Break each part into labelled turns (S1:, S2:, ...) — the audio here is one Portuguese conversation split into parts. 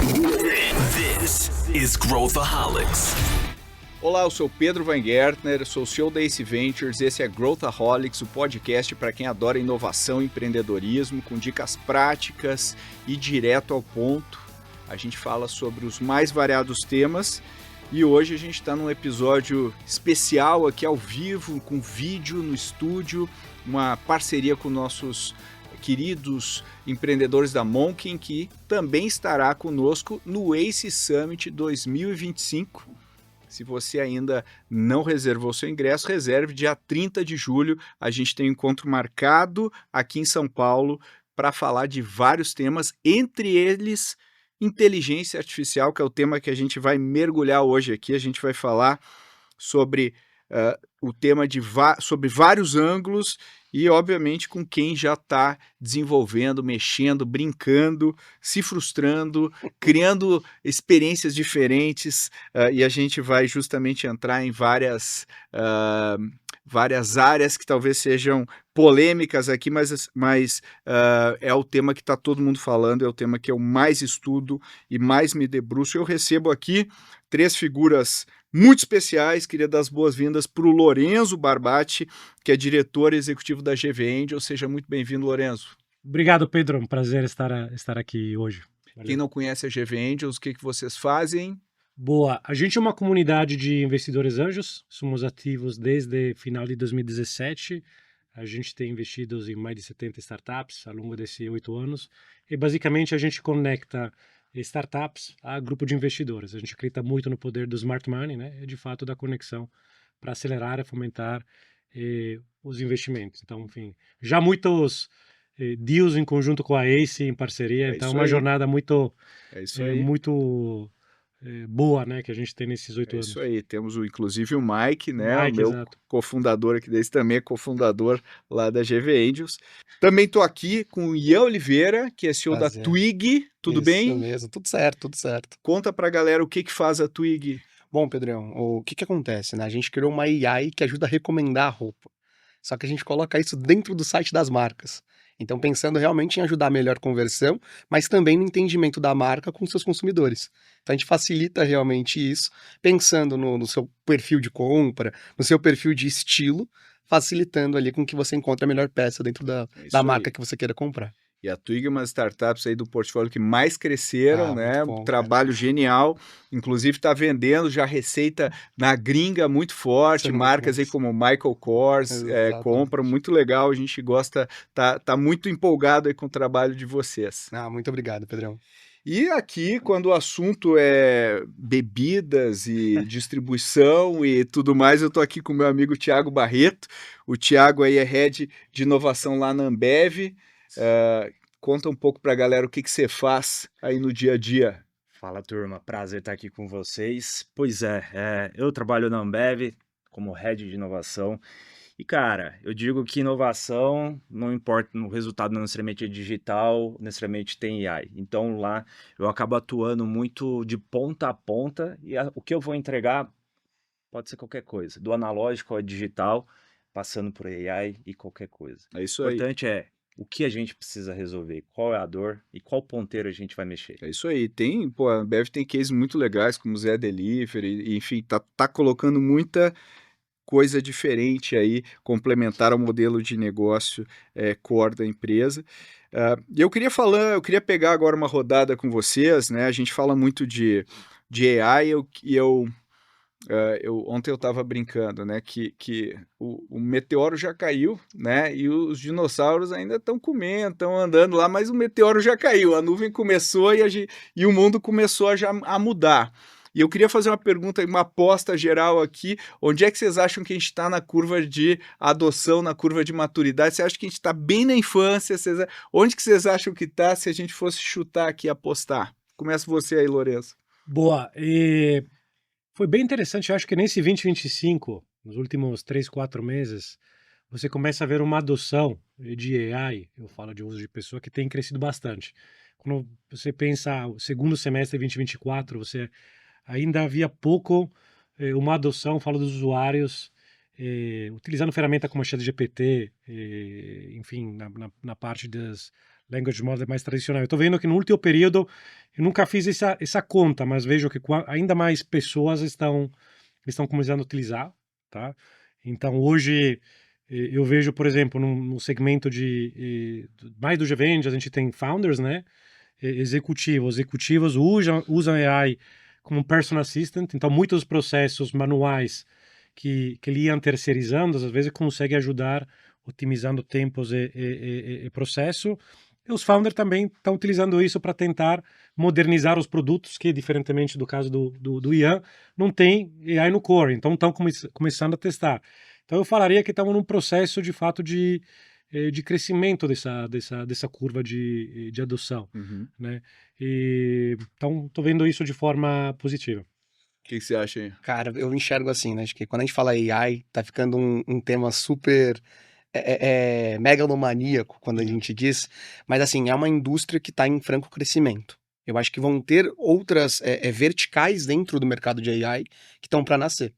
S1: This is Growthaholics.
S2: Olá, eu sou Pedro Weingärtner, sou CEO da Ace Ventures, esse é Growthaholics, o podcast para quem adora inovação e empreendedorismo, com dicas práticas e direto ao ponto. A gente fala sobre os mais variados temas e hoje a gente está num episódio especial aqui ao vivo, com vídeo no estúdio, uma parceria com nossos queridos empreendedores da Monkin, que também estará conosco no Ace Summit 2025. Se você ainda não reservou seu ingresso, reserve dia 30 de julho. A gente tem um encontro marcado aqui em São Paulo para falar de vários temas, entre eles inteligência artificial, que é o tema que a gente vai mergulhar hoje aqui. A gente vai falar sobre o tema sobre vários ângulos e, obviamente, com quem já está desenvolvendo, mexendo, brincando, se frustrando, criando experiências diferentes, e a gente vai justamente entrar em várias áreas que talvez sejam polêmicas aqui, mas é o tema que está todo mundo falando, é o tema que eu mais estudo e mais me debruço. Eu recebo aqui 3 figuras muito especiais. Queria dar as boas-vindas para o Lorenzo Barbatti, que é diretor executivo da GV Angel. Seja muito bem-vindo, Lorenzo.
S3: Obrigado, Pedro. Um prazer estar aqui hoje.
S2: Valeu. Quem não conhece a GV Angels, o que vocês fazem?
S3: Boa. A gente é uma comunidade de investidores anjos. Somos ativos desde final de 2017. A gente tem investido em mais de 70 startups ao longo desses 8 anos. E, basicamente, a gente conecta startups a grupo de investidores. A gente acredita muito no poder do smart money, né? E, de fato, da conexão para acelerar e fomentar os investimentos. Então, enfim, já muitos deals em conjunto com a Ace, em parceria. Então, uma jornada muito boa, né, que a gente tem nesses 8 anos.
S2: Isso aí, temos inclusive o Mike, né,
S3: Mike,
S2: o meu
S3: exato.
S2: cofundador aqui desse, também é cofundador lá da GV Angels. Também estou aqui com o Ian Oliveira, que é CEO da Twig. Tudo bem?
S4: Isso mesmo, tudo certo.
S2: Conta pra galera o que faz a Twig.
S4: Bom, Pedrão, o que acontece, né? A gente criou uma AI que ajuda a recomendar a roupa. Só que a gente coloca isso dentro do site das marcas. Então, pensando realmente em ajudar a melhor conversão, mas também no entendimento da marca com seus consumidores. Então, a gente facilita realmente isso, pensando no seu perfil de compra, no seu perfil de estilo, facilitando ali com que você encontre a melhor peça dentro da marca que você queira comprar.
S2: E a Twig é uma das startups aí do portfólio que mais cresceram, né?
S4: Bom,
S2: trabalho genial. Inclusive está vendendo já receita na gringa muito forte. Marcas aí como Michael Kors compram, muito legal. A gente gosta, tá muito empolgado aí com o trabalho de vocês.
S4: Muito obrigado, Pedrão.
S2: E aqui, quando o assunto é bebidas e distribuição e tudo mais, eu estou aqui com o meu amigo Thiago Barreto. O Thiago aí é Head de Inovação lá na Ambev. Conta um pouco para a galera o que você faz aí no dia a dia.
S5: Fala, turma, prazer estar aqui com vocês. Pois eu trabalho na Ambev como Head de Inovação e, cara, eu digo que inovação não importa, o resultado não necessariamente é digital, necessariamente tem AI. Então lá eu acabo atuando muito de ponta a ponta e o que eu vou entregar pode ser qualquer coisa, do analógico ao digital, passando por AI e qualquer coisa.
S2: É isso
S5: aí. O
S2: aí.
S5: importante é o que a gente precisa resolver, qual é a dor e qual ponteiro a gente vai mexer.
S2: É isso aí. A Ambev tem cases muito legais, como o Zé Delivery, e, enfim, tá colocando muita coisa diferente aí, complementar ao modelo de negócio core da empresa. Eu queria pegar agora uma rodada com vocês, né? A gente fala muito de AI ontem eu estava brincando, né, que o meteoro já caiu, né, e os dinossauros ainda estão comendo, estão andando lá, mas o meteoro já caiu, a nuvem começou e o mundo começou a mudar. E eu queria fazer uma pergunta, uma aposta geral aqui, onde é que vocês acham que a gente está na curva de adoção, na curva de maturidade? Você acha que a gente está bem na infância? Onde que vocês acham que está se a gente fosse chutar aqui e apostar? Começa você aí, Lourenço.
S3: Boa, foi bem interessante, eu acho que nesse 2025, nos últimos 3, 4 meses, você começa a ver uma adoção de AI, eu falo de uso de pessoa, que tem crescido bastante. Quando você pensa o segundo semestre de 2024, você ainda havia pouco uma adoção, falo dos usuários, utilizando ferramenta como a ChatGPT, enfim, na parte language model mais tradicional. Eu estou vendo que no último período, eu nunca fiz essa conta, mas vejo que ainda mais pessoas estão começando a utilizar, tá? Então, hoje, eu vejo, por exemplo, no segmento mais do GVend, a gente tem founders, né? Executivos usam AI como personal assistant, então muitos processos manuais que ele iam terceirizando, às vezes consegue ajudar otimizando tempos e processo. E os founders também estão utilizando isso para tentar modernizar os produtos, que, diferentemente do caso do Ian, não tem AI no core, então estão começando a testar. Então eu falaria que estamos num processo, de fato, de crescimento dessa curva de adoção. Né? Então, estou vendo isso de forma positiva.
S2: O que você acha aí?
S4: Cara, eu enxergo assim, né? Acho que quando a gente fala AI, tá ficando um tema super megalomaníaco quando a gente diz, mas assim, é uma indústria que está em franco crescimento. Eu acho que vão ter outras verticais dentro do mercado de AI que estão para nascer.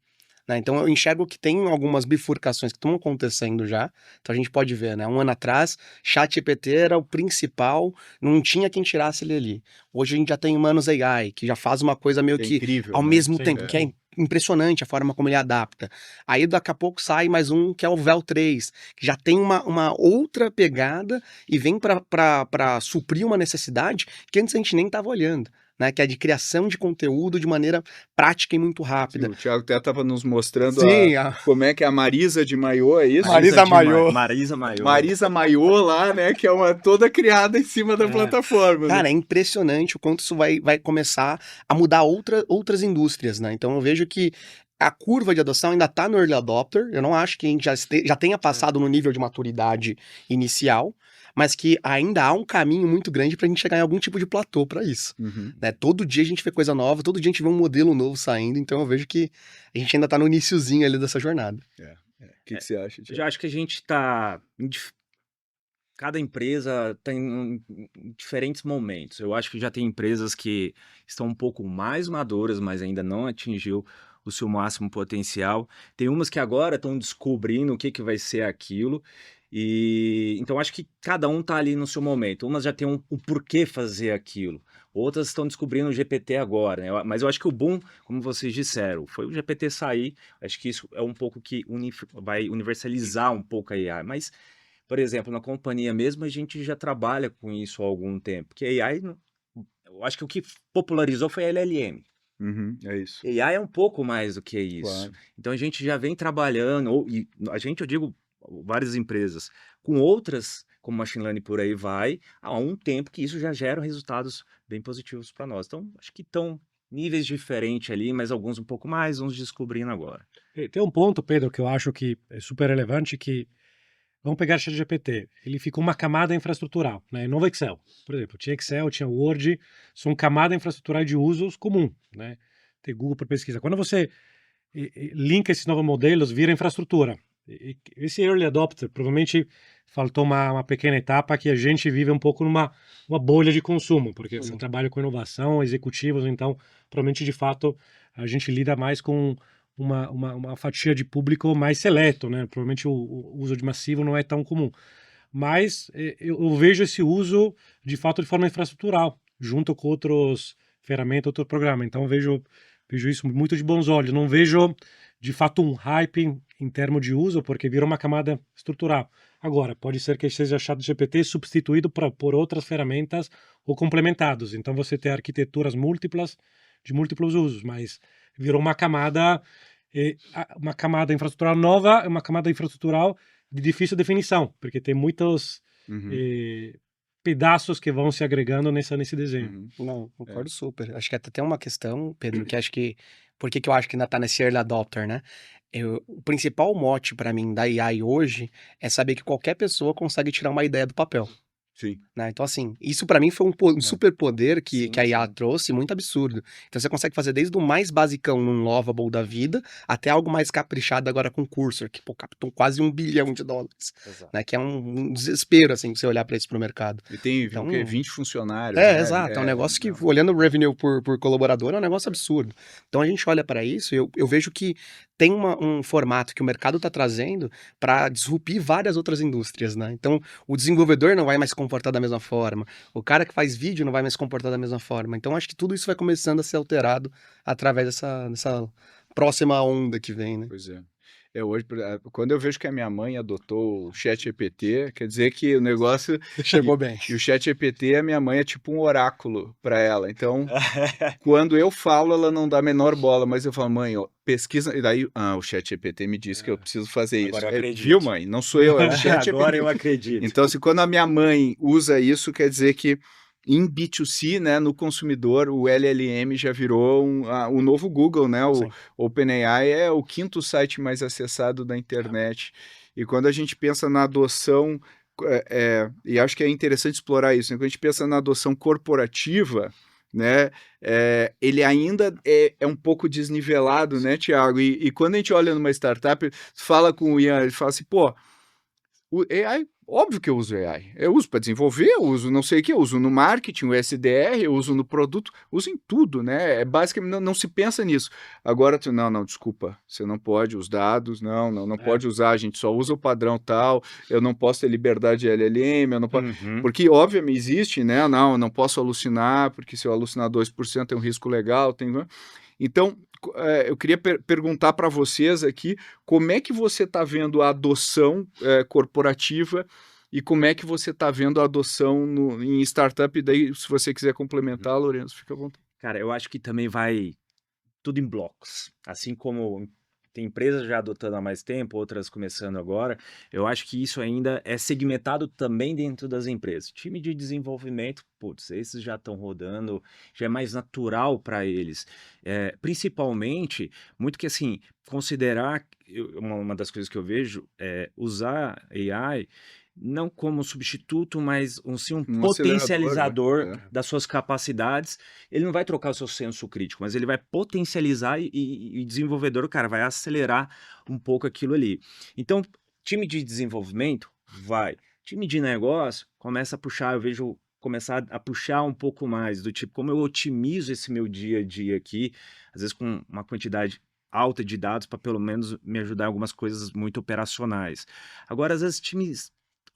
S4: Né? Então eu enxergo que tem algumas bifurcações que estão acontecendo já. Então a gente pode ver, né? Um ano atrás, ChatGPT era o principal, não tinha quem tirasse ele ali. Hoje a gente já tem Humanos AI, que já faz uma coisa meio que
S2: incrível,
S4: ao
S2: né?
S4: mesmo
S3: Sim,
S4: tempo, que é impressionante a forma como ele adapta. Aí daqui a pouco sai mais um que é o Vel 3, que já tem uma outra pegada e vem para suprir uma necessidade que antes a gente nem estava olhando. Né, que é de criação de conteúdo de maneira prática e muito rápida.
S2: Sim, o Thiago até estava nos mostrando
S4: Sim,
S2: como é que é a Marisa de Maiô, é isso?
S4: Marisa Maiô.
S5: Marisa Maiô.
S2: Marisa Maiô lá, né, que é uma toda criada em cima da plataforma.
S4: Cara,
S2: né?
S4: é impressionante o quanto isso vai começar a mudar outras indústrias, né? Então eu vejo que a curva de adoção ainda está no early adopter. Eu não acho que a gente já tenha passado no nível de maturidade inicial, mas que ainda há um caminho muito grande para a gente chegar em algum tipo de platô para isso. Né? Todo dia a gente vê coisa nova, todo dia a gente vê um modelo novo saindo, então eu vejo que a gente ainda está no iniciozinho ali dessa jornada.
S2: O que você acha, Thiago?
S5: Eu já acho que a gente está... Cada empresa tem diferentes momentos. Eu acho que já tem empresas que estão um pouco mais maduras, mas ainda não atingiu o seu máximo potencial. Tem umas que agora estão descobrindo o que vai ser aquilo. Então acho que cada um está ali no seu momento. Umas já tem um porquê fazer aquilo. Outras estão descobrindo o GPT agora, né? Mas eu acho que o boom, como vocês disseram, foi o GPT sair. Acho que isso é um pouco que vai universalizar um pouco a AI. Mas, por exemplo, na companhia mesmo, a gente já trabalha com isso há algum tempo. Porque a AI, eu acho que o que popularizou foi a LLM.
S2: É isso.
S5: AI é um pouco mais do que isso.
S2: Claro.
S5: Então a gente já vem trabalhando, eu digo várias empresas, com outras, como Machine Learning por aí vai, há um tempo que isso já gera resultados bem positivos para nós. Então, acho que estão níveis diferentes ali, mas alguns um pouco mais, uns descobrindo agora.
S3: Tem um ponto, Pedro, que eu acho que é super relevante, que vamos pegar o ChatGPT. Ele ficou uma camada infraestrutural, né? Novo Excel, por exemplo. Tinha Excel, tinha Word, são camada infraestrutural de usos comum, né? Tem Google para pesquisa. Quando você linka esses novos modelos, vira infraestrutura. Esse early adopter, provavelmente faltou uma pequena etapa que a gente vive um pouco numa bolha de consumo, porque você trabalha com inovação, executivos, então provavelmente de fato a gente lida mais com uma fatia de público mais seleto, né? Provavelmente o uso de massivo não é tão comum. Mas eu vejo esse uso de fato de forma infraestrutural, junto com outros ferramentas, outros programas. Então eu vejo isso muito de bons olhos. Não vejo de fato um hype em termos de uso, porque virou uma camada estrutural. Agora, pode ser que seja ChatGPT substituído por outras ferramentas ou complementados. Então você tem arquiteturas múltiplas de múltiplos usos, mas virou uma camada infraestrutural nova, uma camada infraestrutural de difícil definição, porque tem muitos pedaços que vão se agregando nesse desenho.
S4: Não, concordo super. Acho que até tem uma questão, Pedro, que acho que... Por que eu acho que ainda tá nesse early adopter, né? O principal mote para mim da AI hoje é saber que qualquer pessoa consegue tirar uma ideia do papel.
S2: Sim.
S4: Né? Então, assim, isso para mim foi um superpoder que a IA
S5: sim.
S4: trouxe, muito absurdo. Então, você consegue fazer desde o mais basicão num Lovable da vida, até algo mais caprichado agora com Cursor, que captou quase $1 bilhão.
S5: Exato.
S4: Né? Que é um desespero, assim, você olhar para isso pro mercado.
S2: E tem
S4: Então,
S2: 20 funcionários. né?
S4: Exato. É um negócio que, olhando o revenue por colaborador, é um negócio absurdo. Então, a gente olha para isso e eu vejo que tem um formato que o mercado está trazendo para disrupir várias outras indústrias, né? Então, o desenvolvedor não vai mais comportar da mesma forma. O cara que faz vídeo não vai mais se comportar da mesma forma. Então, acho que tudo isso vai começando a ser alterado através dessa próxima onda que vem, né?
S2: Pois é. Hoje, quando eu vejo que a minha mãe adotou o ChatGPT, quer dizer que o negócio...
S4: Chegou bem.
S2: E o ChatGPT, a minha mãe é tipo um oráculo para ela. Então, quando eu falo, ela não dá a menor bola, mas eu falo, mãe, ó, pesquisa. E daí, o ChatGPT me disse que eu preciso fazer
S5: Agora
S2: isso.
S5: eu acredito.
S2: Viu, mãe? Não sou eu, é o ChatGPT.
S5: Agora eu acredito.
S2: Então, se quando a minha mãe usa isso, quer dizer que em B2C, né, no consumidor, o LLM já virou o novo Google, né? O
S4: Sim.
S2: OpenAI é o 5º site mais acessado da internet. E quando a gente pensa na adoção, e acho que é interessante explorar isso, né? Quando a gente pensa na adoção corporativa, né, ele ainda é um pouco desnivelado, né, Thiago? E quando a gente olha numa startup, fala com o Ian, ele fala assim, pô, o AI, óbvio que eu uso AI. Eu uso para desenvolver, eu uso não sei o que, eu uso no marketing, o SDR, eu uso no produto, uso em tudo, né? É basicamente, não se pensa nisso. Agora, não, desculpa, você não pode, os dados, não pode usar, a gente só usa o padrão tal, eu não posso ter liberdade de LLM, eu não posso... Porque, obviamente, existe, né? Não posso alucinar, porque se eu alucinar 2% tem um risco legal, tem... Então, eu queria perguntar para vocês aqui como é que você está vendo a adoção corporativa e como é que você está vendo a adoção em startup. E daí, se você quiser complementar, Lourenço, fica à vontade.
S5: Cara, eu acho que também vai tudo em blocos. Assim como tem empresas já adotando há mais tempo, outras começando agora, eu acho que isso ainda é segmentado também dentro das empresas. Time de desenvolvimento, putz, esses já estão rodando, já é mais natural para eles. Principalmente, muito que assim, considerar, uma das coisas que eu vejo é usar AI não como substituto, mas sim um potencializador,
S2: né?
S5: das suas capacidades. Ele não vai trocar o seu senso crítico, mas ele vai potencializar e desenvolvedor, cara, vai acelerar um pouco aquilo ali. Então, time de desenvolvimento vai. Time de negócio começa a puxar, eu vejo começar a puxar um pouco mais, do tipo, como eu otimizo esse meu dia a dia aqui, às vezes com uma quantidade alta de dados para pelo menos me ajudar em algumas coisas muito operacionais. Agora, às vezes,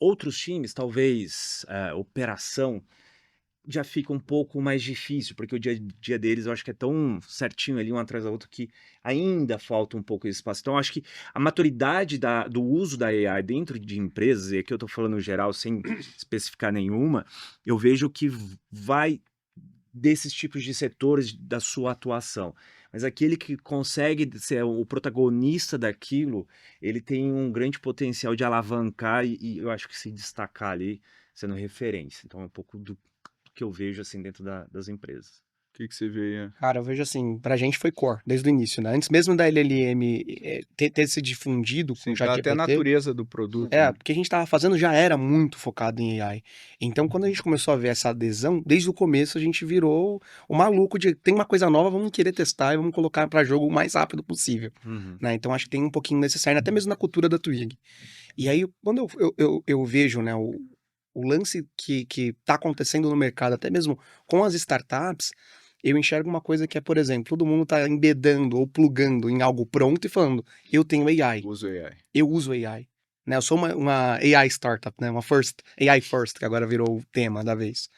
S5: outros times, talvez operação, já fica um pouco mais difícil, porque o dia a dia deles eu acho que é tão certinho ali, um atrás do outro, que ainda falta um pouco de espaço. Então, eu acho que a maturidade do uso da AI dentro de empresas, e aqui eu estou falando em geral, sem especificar nenhuma, eu vejo que vai desses tipos de setores da sua atuação. Mas aquele que consegue ser o protagonista daquilo, ele tem um grande potencial de alavancar e eu acho que se destacar ali sendo referência. Então é um pouco do que eu vejo assim dentro das empresas.
S2: O que você vê aí?
S4: Cara, eu vejo assim, pra gente foi core, desde o início, né? Antes mesmo da LLM ter se difundido com o
S2: Sim, até a natureza do produto. né?
S4: porque a gente tava fazendo já era muito focado em AI. Então, quando a gente começou a ver essa adesão, desde o começo a gente virou o maluco de tem uma coisa nova, vamos querer testar e vamos colocar pra jogo o mais rápido possível. Né? Então, acho que tem um pouquinho necessário, até mesmo na cultura da Twig. E aí, quando eu vejo, né, o lance que tá acontecendo no mercado, até mesmo com as startups, eu enxergo uma coisa que é, por exemplo, todo mundo tá embedando ou plugando em algo pronto e falando, eu tenho AI,
S2: Uso AI.
S4: eu uso AI. Né? Eu sou uma AI startup, né? Uma AI first, que agora virou o tema da vez.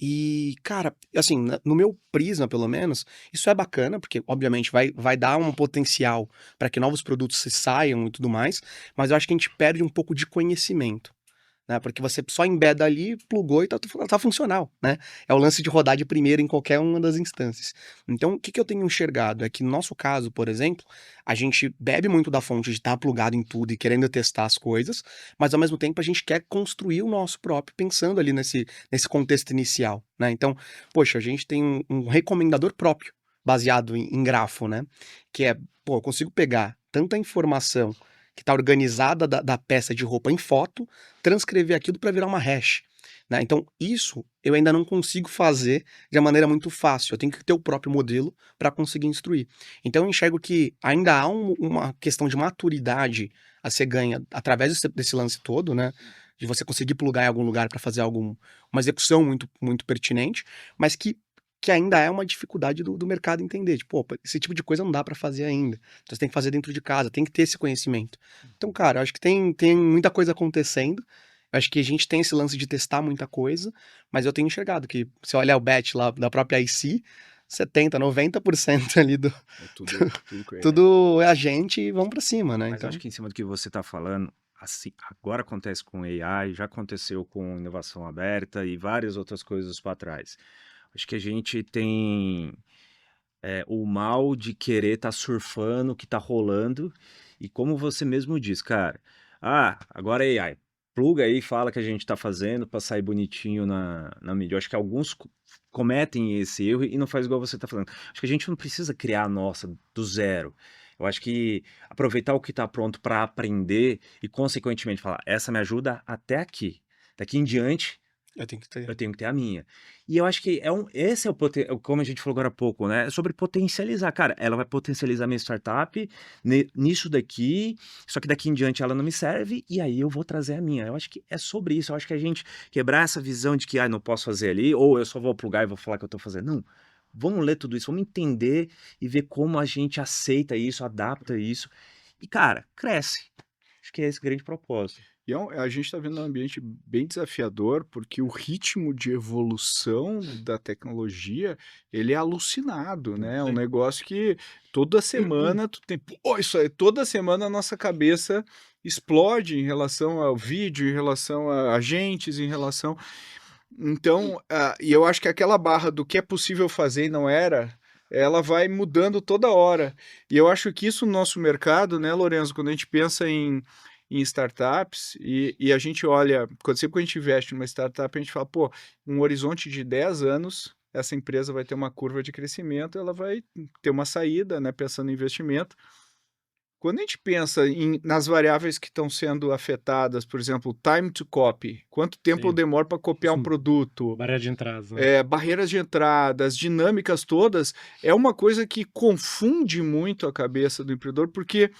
S4: E, cara, assim, no meu prisma, pelo menos, isso é bacana, porque, obviamente, vai dar um potencial para que novos produtos se saiam e tudo mais, mas eu acho que a gente perde um pouco de conhecimento. Né? Porque você só embeda ali, plugou e tá funcional, né? É o lance de rodar de primeira em qualquer uma das instâncias. Então, o que eu tenho enxergado é que no nosso caso, por exemplo, a gente bebe muito da fonte de estar plugado em tudo e querendo testar as coisas, mas ao mesmo tempo a gente quer construir o nosso próprio, pensando ali nesse contexto inicial, né? Então, poxa, a gente tem um recomendador próprio, baseado em grafo, né? Que é, eu consigo pegar tanta informação que está organizada da peça de roupa em foto, transcrever aquilo para virar uma hash. Né? Então, isso eu ainda não consigo fazer de uma maneira muito fácil. Eu tenho que ter o próprio modelo para conseguir instruir. Então, eu enxergo que ainda há uma questão de maturidade a ser ganha através desse lance todo, né? De você conseguir plugar em algum lugar para fazer uma execução muito, muito pertinente, mas que ainda é uma dificuldade do mercado entender. Tipo, esse tipo de coisa não dá para fazer ainda. Então você tem que fazer dentro de casa, tem que ter esse conhecimento. Então, cara, eu acho que tem muita coisa acontecendo Eu acho que a gente tem esse lance de testar muita coisa, mas eu tenho enxergado que, se olhar o bet lá da própria IC, 70, 90% ali do...
S2: É tudo com AI.
S4: Tudo é a gente e vamos pra cima, né?
S5: Mas
S4: Então,
S5: acho que em cima do que você está falando, assim, agora acontece com AI, já aconteceu com inovação aberta e várias outras coisas para trás. Acho que a gente tem o mal de querer estar surfando o que está rolando e como você mesmo diz, cara, agora é AI. Pluga aí, fala que a gente está fazendo para sair bonitinho na mídia. Eu acho que alguns cometem esse erro e não faz igual você está falando. Acho que a gente não precisa criar a nossa do zero. Eu acho que aproveitar o que está pronto para aprender e, consequentemente, falar, essa me ajuda até aqui. Daqui em diante,
S4: eu tenho que ter.
S5: eu tenho que ter a minha. E eu acho que esse é como a gente falou agora há pouco, né? É sobre potencializar. Cara, ela vai potencializar minha startup nisso daqui, só que daqui em diante ela não me serve, e aí eu vou trazer a minha. Eu acho que é sobre isso. Eu acho que a gente quebrar essa visão de que, não posso fazer ali, ou eu só vou plugar e vou falar que eu tô fazendo. Não. Vamos ler tudo isso, vamos entender e ver como a gente aceita isso, adapta isso. E, cara, cresce. Acho que é esse o grande propósito.
S2: E a gente está vendo um ambiente bem desafiador, porque o ritmo de evolução da tecnologia, ele é alucinado, né? É um
S5: Sim.
S2: negócio que toda semana tu tem... Pô, isso aí, toda semana a nossa cabeça explode em relação ao vídeo, em relação a agentes, em relação... Então, e eu acho que aquela barra do que é possível fazer e não era, ela vai mudando toda hora. E eu acho que isso no nosso mercado, né, Lorenzo, quando a gente pensa em startups e a gente olha, sempre que a gente investe numa startup, a gente fala, pô, um horizonte de 10 anos, essa empresa vai ter uma curva de crescimento, ela vai ter uma saída, né, pensando em investimento. Quando a gente pensa nas variáveis que estão sendo afetadas, por exemplo, time to copy, quanto tempo eu
S3: Sim.
S2: demoro para copiar um produto,
S3: Barreira de entradas, né?
S2: barreiras de entrada, as dinâmicas todas, é uma coisa que confunde muito a cabeça do empreendedor, porque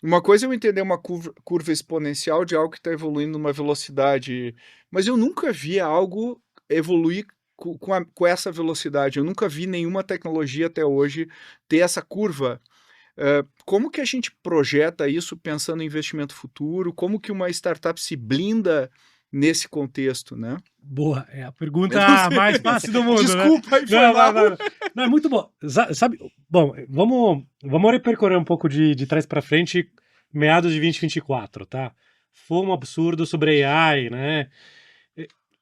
S2: uma coisa é eu entender uma curva exponencial de algo que está evoluindo numa velocidade, mas eu nunca vi algo evoluir com essa velocidade, eu nunca vi nenhuma tecnologia até hoje ter essa curva. Como que a gente projeta isso pensando em investimento futuro? Como que uma startup se blinda nesse contexto, né?
S3: Boa, é a pergunta
S2: Eu não sei.
S3: mais fácil do mundo,
S2: Desculpa, aí
S3: né?
S2: foi
S3: Não,
S2: mal.
S3: não, é muito bom. Sabe, bom, vamos repercorrer um pouco de trás para frente, meados de 2024, tá? Foi um absurdo sobre AI, né?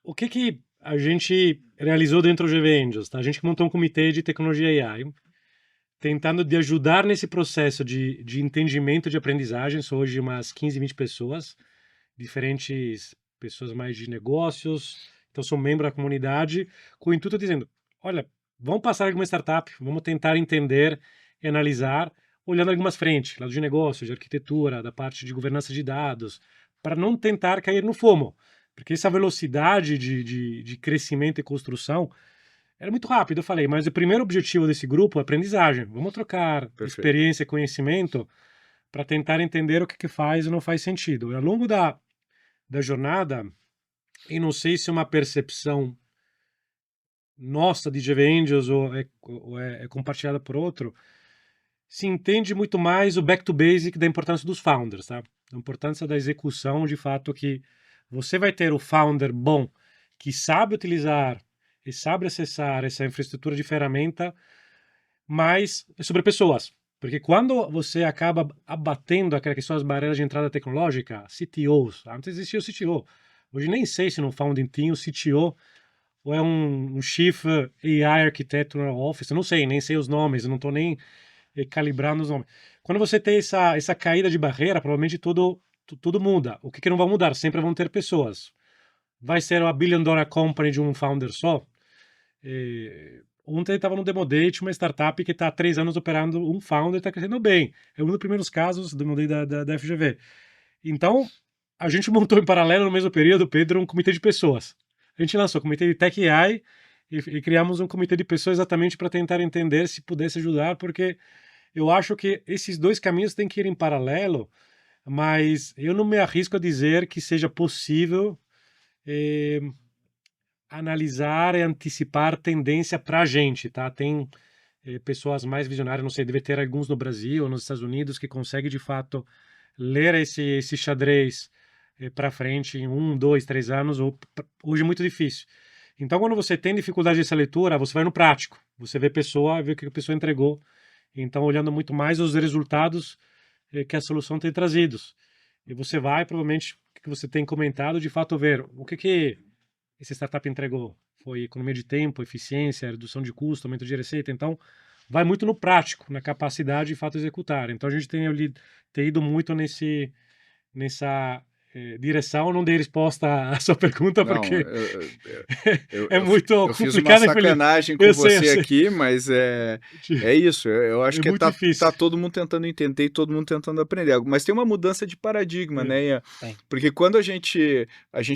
S3: O que a gente realizou dentro do GV Angels, tá? A gente montou um comitê de tecnologia AI, tentando de ajudar nesse processo de entendimento de aprendizagem. São hoje umas 15, 20 pessoas, diferentes pessoas mais de negócios, então sou membro da comunidade, com o intuito dizendo, olha, vamos passar alguma startup, vamos tentar entender e analisar, olhando algumas frentes, lado de negócio, de arquitetura, da parte de governança de dados, para não tentar cair no FOMO, porque essa velocidade de crescimento e construção era muito rápido, eu falei, mas o primeiro objetivo desse grupo é aprendizagem. Vamos trocar experiência e conhecimento para tentar entender o que faz e não faz sentido. E ao longo da jornada, e não sei se é uma percepção nossa de GV Angels ou é compartilhada por outro, se entende muito mais o back to basic da importância dos founders, tá? A importância da execução, de fato, que você vai ter o founder bom, que sabe utilizar e sabe acessar essa infraestrutura de ferramenta, mas é sobre pessoas. Porque quando você acaba abatendo aquelas que são as barreiras de entrada tecnológica, CTOs, antes existia o CTO. Hoje nem sei se no founding team o CTO ou é um Chief AI Architectural Officer, não sei, nem sei os nomes, eu não estou nem calibrando os nomes. Quando você tem essa caída de barreira, provavelmente tudo muda. O que não vai mudar? Sempre vão ter pessoas. Vai ser uma billion dollar company de um founder só? Ontem estava no Demo Date, uma startup que está há 3 anos operando um founder e está crescendo bem. É um dos primeiros casos do Demo Day da FGV. Então, a gente montou em paralelo, no mesmo período, Pedro, um comitê de pessoas. A gente lançou o comitê de Tech AI e criamos um comitê de pessoas exatamente para tentar entender se pudesse ajudar, porque eu acho que esses dois caminhos têm que ir em paralelo, mas eu não me arrisco a dizer que seja possível analisar e antecipar tendência para a gente, tá? Tem pessoas mais visionárias, não sei, deve ter alguns no Brasil ou nos Estados Unidos que conseguem de fato ler esse xadrez para frente em 1, 2, 3 anos, hoje é muito difícil. Então, quando você tem dificuldade nessa leitura, você vai no prático. Você vê a pessoa, vê o que a pessoa entregou. Então, olhando muito mais os resultados que a solução tem trazido. E você vai, provavelmente, o que você tem comentado, de fato, ver o que esse startup entregou. Foi economia de tempo, eficiência, redução de custo, aumento de receita. Então, vai muito no prático, na capacidade de fato executar. Então, a gente tem ido muito nessa direção. Não dei resposta à sua pergunta,
S2: Não,
S3: porque
S2: eu,
S3: é muito
S2: eu fiz uma
S3: complicado, Felipe.
S2: sacanagem com
S3: Eu sei,
S2: você
S3: eu sei.
S2: aqui, mas é isso. Eu acho
S3: É
S2: que
S3: muito difícil.
S2: tá todo mundo tentando entender e todo mundo tentando aprender. Mas tem uma mudança de paradigma, né, Ian?
S4: Tem.
S2: Porque quando a gente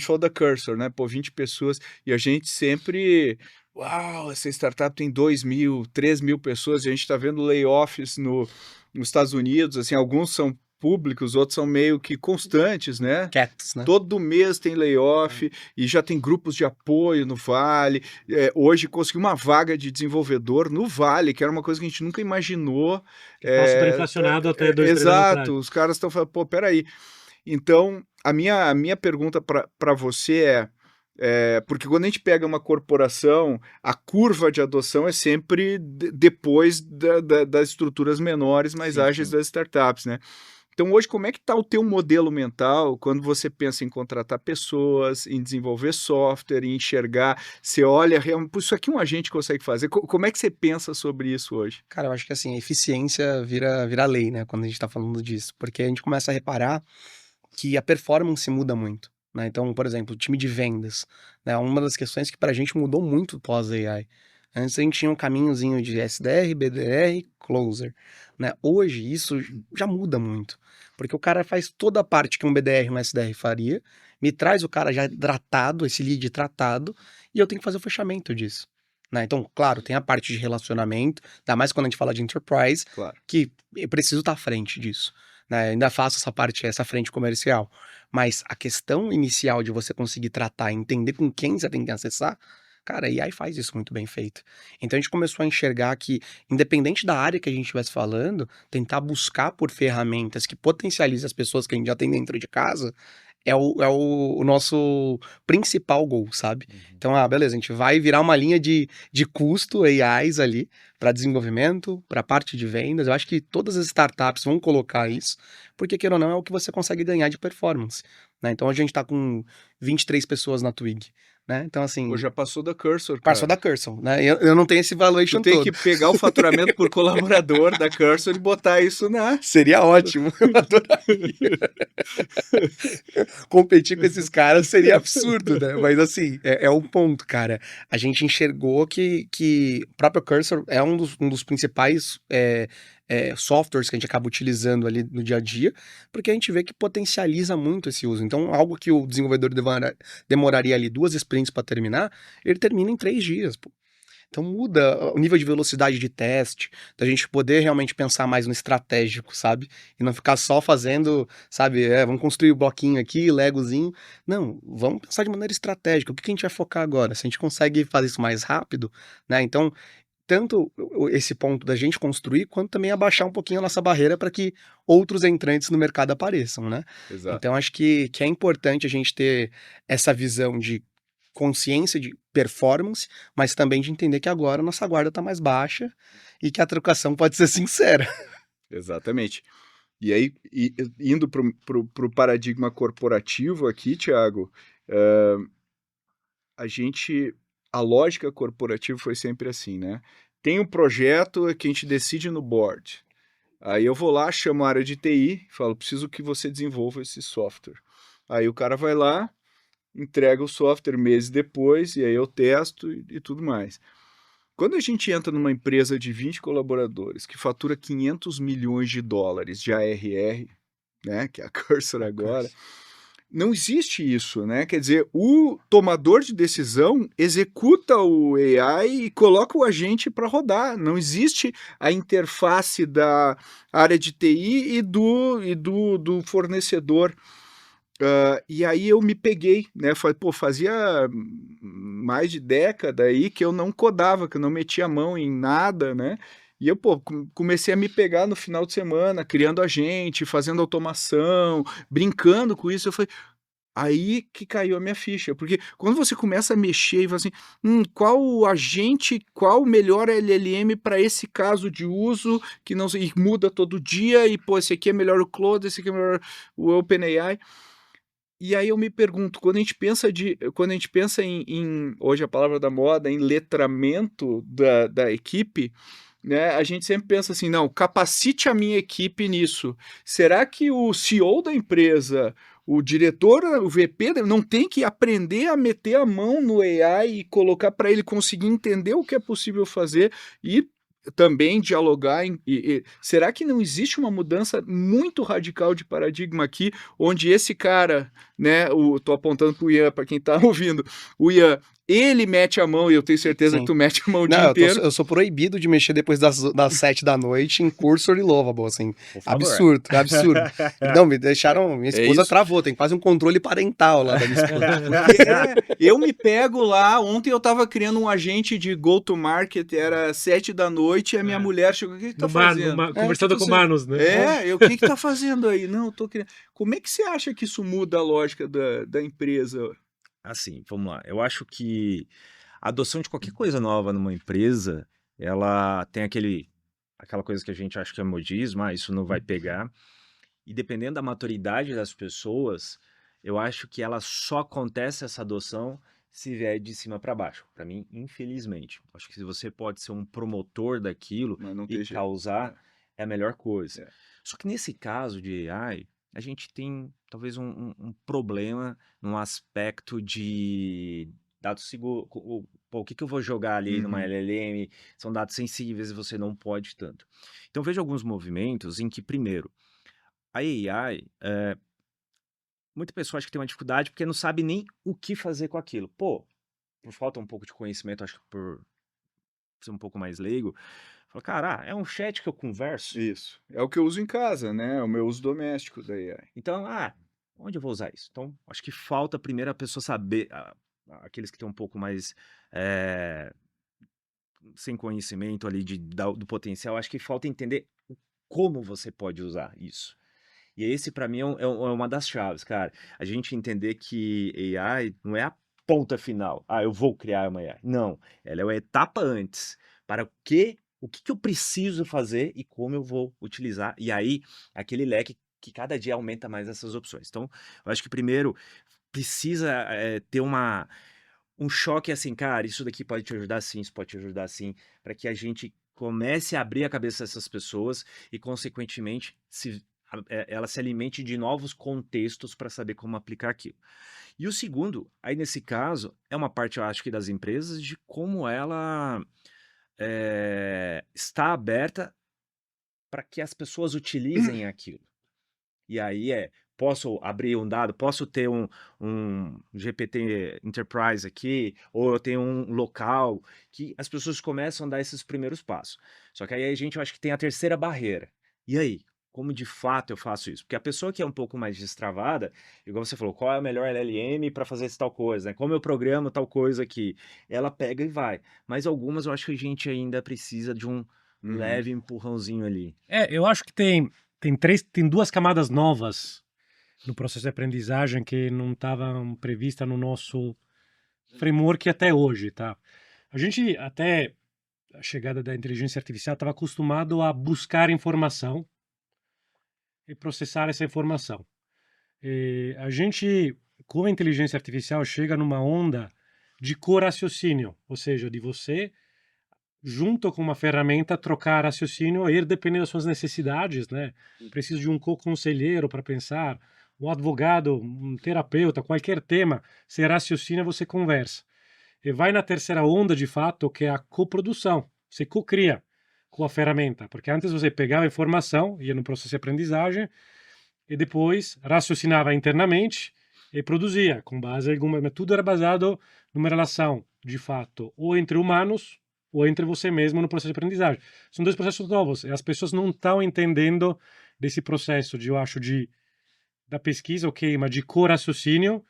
S2: falou da Cursor, né? Pô, 20 pessoas, e a gente sempre... Uau, essa startup tem 2.000, 3.000 pessoas, e a gente está vendo layoffs nos Estados Unidos, assim, alguns são públicos, outros são meio que constantes, né?
S4: Quietos, né?
S2: Todo mês tem layoff e já tem grupos de apoio no Vale. Hoje consegui uma vaga de desenvolvedor no Vale, que era uma coisa que a gente nunca imaginou.
S3: Tá super inflacionado até 2, 3 anos atrás.
S2: Exato, os caras estão falando, pô, peraí. Então, a minha pergunta para você porque quando a gente pega uma corporação, a curva de adoção é sempre depois das estruturas menores, mais ágeis das startups, né? Então, hoje, como é que está o teu modelo mental quando você pensa em contratar pessoas, em desenvolver software, em enxergar, você olha, realmente, isso aqui um agente consegue fazer? Como é que você pensa sobre isso hoje?
S4: Cara, eu acho que assim, a eficiência vira lei, né, quando a gente tá falando disso, porque a gente começa a reparar que a performance muda muito, né? Então, por exemplo, o time de vendas, né, uma das questões que pra gente mudou muito pós-AI. Antes a gente tinha um caminhozinho de SDR, BDR, closer, né? Hoje isso já muda muito, porque o cara faz toda a parte que um BDR e um SDR faria, me traz o cara já tratado, esse lead tratado, e eu tenho que fazer o fechamento disso, né? Então, claro, tem a parte de relacionamento, ainda mais quando a gente fala de enterprise,
S2: Claro.
S4: que eu preciso estar à frente disso, né? Ainda faço essa frente comercial, mas a questão inicial de você conseguir tratar, entender com quem você tem que acessar, cara, a AI faz isso muito bem feito. Então a gente começou a enxergar que, independente da área que a gente estivesse falando, tentar buscar por ferramentas que potencializem as pessoas que a gente já tem dentro de casa é o nosso principal goal, sabe? Então, beleza, a gente vai virar uma linha de custo AIs ali para desenvolvimento, para parte de vendas. Eu acho que todas as startups vão colocar isso, porque, queira ou não, é o que você consegue ganhar de performance, né? Então, hoje a gente está com 23 pessoas na Twig, né? Então, assim...
S2: Pô, já passou da Cursor, cara.
S4: Passou da Cursor, né? Eu não tenho esse valuation
S2: Tu tem
S4: todo.
S2: que pegar o faturamento por colaborador da Cursor e botar isso na...
S4: Seria ótimo, eu adoraria. Competir com esses caras seria absurdo, né? Mas assim, é um ponto, cara. A gente enxergou que o próprio Cursor é um dos principais softwares que a gente acaba utilizando ali no dia a dia, porque a gente vê que potencializa muito esse uso. Então, algo que o desenvolvedor demoraria ali 2 sprints para terminar, ele termina em 3 dias, pô. Então muda o nível de velocidade de teste, da gente poder realmente pensar mais no estratégico, sabe? E não ficar só fazendo, sabe, vamos construir o bloquinho aqui, legozinho. Não, vamos pensar de maneira estratégica. O que a gente vai focar agora? Se a gente consegue fazer isso mais rápido, né? Então, tanto esse ponto da gente construir, quanto também abaixar um pouquinho a nossa barreira para que outros entrantes no mercado apareçam, né?
S2: Exato.
S4: Então, acho que é importante a gente ter essa visão de consciência de performance, mas também de entender que agora a nossa guarda está mais baixa e que a trocação pode ser sincera.
S2: Exatamente. E aí, indo para o paradigma corporativo aqui, Thiago, a lógica corporativa foi sempre assim, né? Tem um projeto que a gente decide no board. Aí eu vou lá, chamo a área de TI, falo, preciso que você desenvolva esse software. Aí o cara vai lá, entrega o software meses depois, e aí eu testo e tudo mais. Quando a gente entra numa empresa de 20 colaboradores, que fatura 500 milhões de dólares de ARR, né, que é a Cursor agora, não existe isso, né? Quer dizer, o tomador de decisão executa o AI e coloca o agente para rodar. Não existe a interface da área de TI e do fornecedor. E aí eu me peguei, né? Fazia mais de década aí que eu não codava, que eu não metia a mão em nada, né? E eu, comecei a me pegar no final de semana, criando agente, fazendo automação, brincando com isso. Eu falei, Aí que caiu a minha ficha, porque quando você começa a mexer e fala assim, qual o agente, qual o melhor LLM para esse caso de uso, que não sei, e muda todo dia, e pô, esse aqui é melhor o Claude, esse aqui é melhor o OpenAI. E aí eu me pergunto, quando a gente pensa hoje a palavra da moda, em letramento da equipe, né, a gente sempre pensa assim, não, capacite a minha equipe nisso. Será que o CEO da empresa, o diretor, o VP, não tem que aprender a meter a mão no AI e colocar para ele conseguir entender o que é possível fazer e também dialogar será que não existe uma mudança muito radical de paradigma aqui, onde esse cara, né, tô apontando pro Ian, para quem tá ouvindo, o Ian, ele mete a mão, e eu tenho certeza que
S4: Sim.
S2: tu mete a mão o
S4: Não,
S2: dia inteiro.
S4: eu sou proibido de mexer depois das 7 da noite em Cursor e Lovable, assim.
S5: Por favor.
S4: Absurdo, absurdo. Não, me deixaram. Minha esposa
S2: isso.
S4: travou, tem quase um controle parental lá da minha esposa.
S2: Eu me pego lá, ontem eu tava criando um agente de go-to-market, era 7 da noite, e a minha mulher chegou, o que tá fazendo?
S3: Conversando com humanos, né?
S2: O que tá fazendo aí? Não, eu tô criando. Como é que você acha que isso muda a lógica da empresa?
S5: Assim, vamos lá. Eu acho que a adoção de qualquer coisa nova numa empresa, ela tem aquela coisa que a gente acha que é modismo, isso não vai pegar. E dependendo da maturidade das pessoas, eu acho que ela só acontece essa adoção se vier de cima para baixo. Para mim, infelizmente. Acho que se você pode ser um promotor daquilo
S2: Mas não
S5: e
S2: tem jeito.
S5: causar, é a melhor coisa.
S2: É.
S5: Só que nesse caso de AI, a gente tem talvez um problema no aspecto de dados seguros. O que eu vou jogar ali numa
S2: Uhum.
S5: LLM? São dados sensíveis e você não pode tanto. Então, vejo alguns movimentos em que, primeiro, a AI, muita pessoa acha que tem uma dificuldade porque não sabe nem o que fazer com aquilo. Pô, por falta um pouco de conhecimento, acho que por ser um pouco mais leigo, fala, cara, é um chat que eu converso.
S2: Isso. É o que eu uso em casa, né? É o meu uso doméstico da AI.
S5: Então, onde eu vou usar isso? Então, acho que falta primeiro a pessoa saber, aqueles que têm um pouco mais sem conhecimento ali do potencial, acho que falta entender como você pode usar isso. E esse, para mim, é uma das chaves, cara. A gente entender que AI não é a ponta final. Eu vou criar uma AI. Não, ela é a etapa antes. Para o que eu preciso fazer e como eu vou utilizar. E aí, aquele leque que cada dia aumenta mais essas opções. Então, eu acho que primeiro precisa ter um choque assim, cara, isso daqui pode te ajudar sim, isso pode te ajudar sim, para que a gente comece a abrir a cabeça dessas pessoas e, consequentemente, ela se alimente de novos contextos para saber como aplicar aquilo. E o segundo, aí nesse caso, é uma parte, eu acho que das empresas, de como ela está aberta para que as pessoas utilizem aquilo. E aí posso abrir um dado, posso ter um GPT Enterprise aqui, ou eu tenho um local, que as pessoas começam a dar esses primeiros passos. Só que aí a gente, eu acho que tem a terceira barreira. E aí? Como de fato eu faço isso? Porque a pessoa que é um pouco mais destravada, igual você falou, qual é o melhor LLM para fazer essa tal coisa, né? Como eu programo tal coisa aqui? Ela pega e vai. Mas algumas eu acho que a gente ainda precisa de um leve empurrãozinho ali.
S3: Eu acho que tem duas camadas novas no processo de aprendizagem que não estavam previstas no nosso framework até hoje, tá? A gente, até a chegada da inteligência artificial, estava acostumado a buscar informação e processar essa informação. E a gente, com a inteligência artificial, chega numa onda de co-raciocínio, ou seja, de você, junto com uma ferramenta, trocar raciocínio e ir dependendo das suas necessidades, né? Preciso de um co-conselheiro para pensar, um advogado, um terapeuta, qualquer tema, você raciocina, você conversa. E vai na terceira onda, de fato, que é a coprodução. Você co-cria com a ferramenta, porque antes você pegava a informação, ia no processo de aprendizagem, e depois raciocinava internamente e produzia, com base em alguma... Tudo era baseado numa relação, de fato, ou entre humanos, ou entre você mesmo no processo de aprendizagem. São dois processos novos, e as pessoas não estão entendendo desse processo, eu acho, da pesquisa, mas de co-raciocínio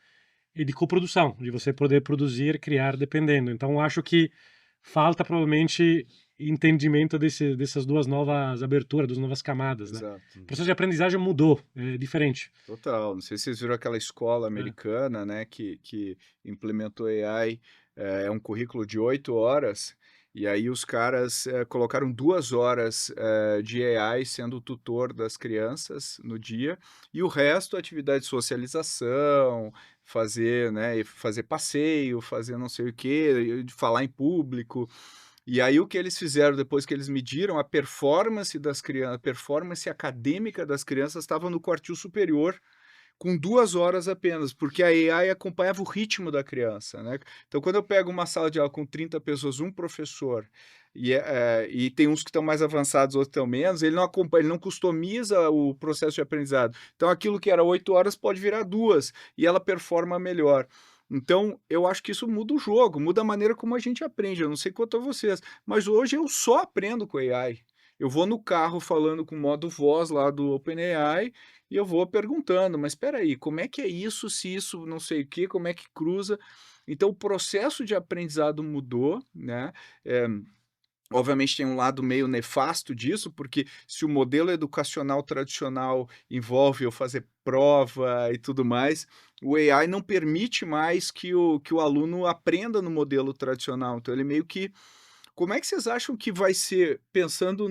S3: e de coprodução, de você poder produzir, criar, dependendo. Então, eu acho que falta, provavelmente, entendimento dessas duas novas aberturas, duas novas camadas, né?
S2: Exato.
S3: O processo de aprendizagem mudou, é diferente.
S2: Total. Não sei se vocês viram aquela escola americana, né, que implementou AI, é um currículo de 8 horas, e aí os caras colocaram 2 horas de AI sendo o tutor das crianças no dia, e o resto atividade de socialização, fazer, né, fazer passeio, fazer não sei o quê, de falar em público. E aí o que eles fizeram depois que eles mediram a performance das crianças, a performance acadêmica das crianças estava no quartil superior, com 2 horas apenas, porque a AI acompanhava o ritmo da criança, né. Então quando eu pego uma sala de aula com 30 pessoas, um professor, e tem uns que estão mais avançados, outros estão menos, ele não acompanha, ele não customiza o processo de aprendizado. Então aquilo que era 8 horas pode virar 2, e ela performa melhor. Então, eu acho que isso muda o jogo, muda a maneira como a gente aprende. Eu não sei quanto a vocês, mas hoje eu só aprendo com AI. Eu vou no carro falando com o modo voz lá do OpenAI e eu vou perguntando, mas espera aí, como é que é isso, se isso não sei o quê, como é que cruza? Então, o processo de aprendizado mudou, né? Eh, Obviamente tem um lado meio nefasto disso, porque se o modelo educacional tradicional envolve eu fazer prova e tudo mais, o AI não permite mais que o aluno aprenda no modelo tradicional. Então ele meio que como é que vocês acham que vai ser, pensando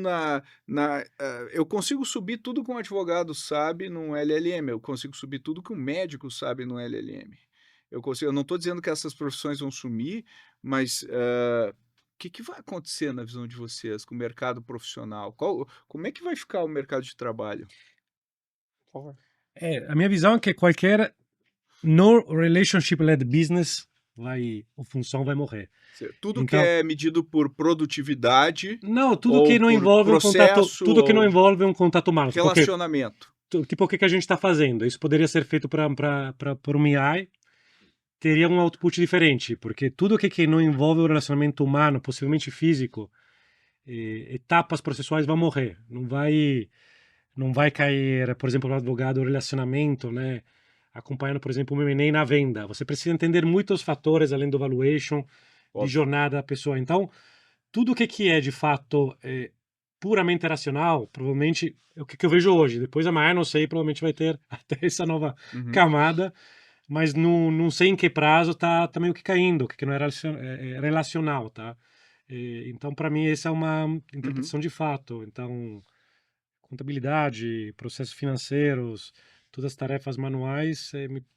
S2: eu consigo subir tudo que um advogado sabe num LLM, eu consigo subir tudo que um médico sabe no LLM. Eu não estou dizendo que essas profissões vão sumir, mas o que vai acontecer na visão de vocês com o mercado profissional? Como é que vai ficar o mercado de trabalho?
S4: Por favor.
S3: A minha visão é que qualquer no relationship-led business a função vai morrer.
S2: Tudo que
S3: Então-
S2: é medido por produtividade,
S3: Não, tudo
S2: Ou
S3: que não
S2: por
S3: envolve um contato,
S2: processo,
S3: tudo que não
S2: ou
S3: envolve um contato humano. Porque,
S2: relacionamento.
S3: tipo, o que a gente está fazendo? Isso poderia ser feito por um AI, teria um output diferente, porque tudo que não envolve o relacionamento humano, possivelmente físico, etapas processuais vão morrer. Não vai cair, por exemplo, o advogado, o relacionamento, né? Acompanhando, por exemplo, um M&A na venda. Você precisa entender muitos fatores além do valuation, de
S2: Óbvio.
S3: jornada da pessoa. Então, tudo que é de fato puramente racional, provavelmente é o que eu vejo hoje. Depois amanhã, não sei, provavelmente vai ter até essa nova
S2: Uhum.
S3: camada, mas não sei em que prazo tá meio que caindo, que não é relacional, tá? Então, para mim, essa é uma interpretação de fato. Então, contabilidade, processos financeiros, todas as tarefas manuais,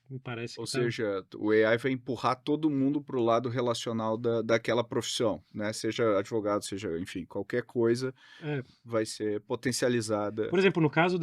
S3: me parece
S2: Ou
S3: que tá...
S2: seja, o AI vai empurrar todo mundo para o lado relacional daquela profissão, né? Seja advogado, seja, enfim, qualquer coisa
S3: É,
S2: vai ser potencializada.
S3: por exemplo, no caso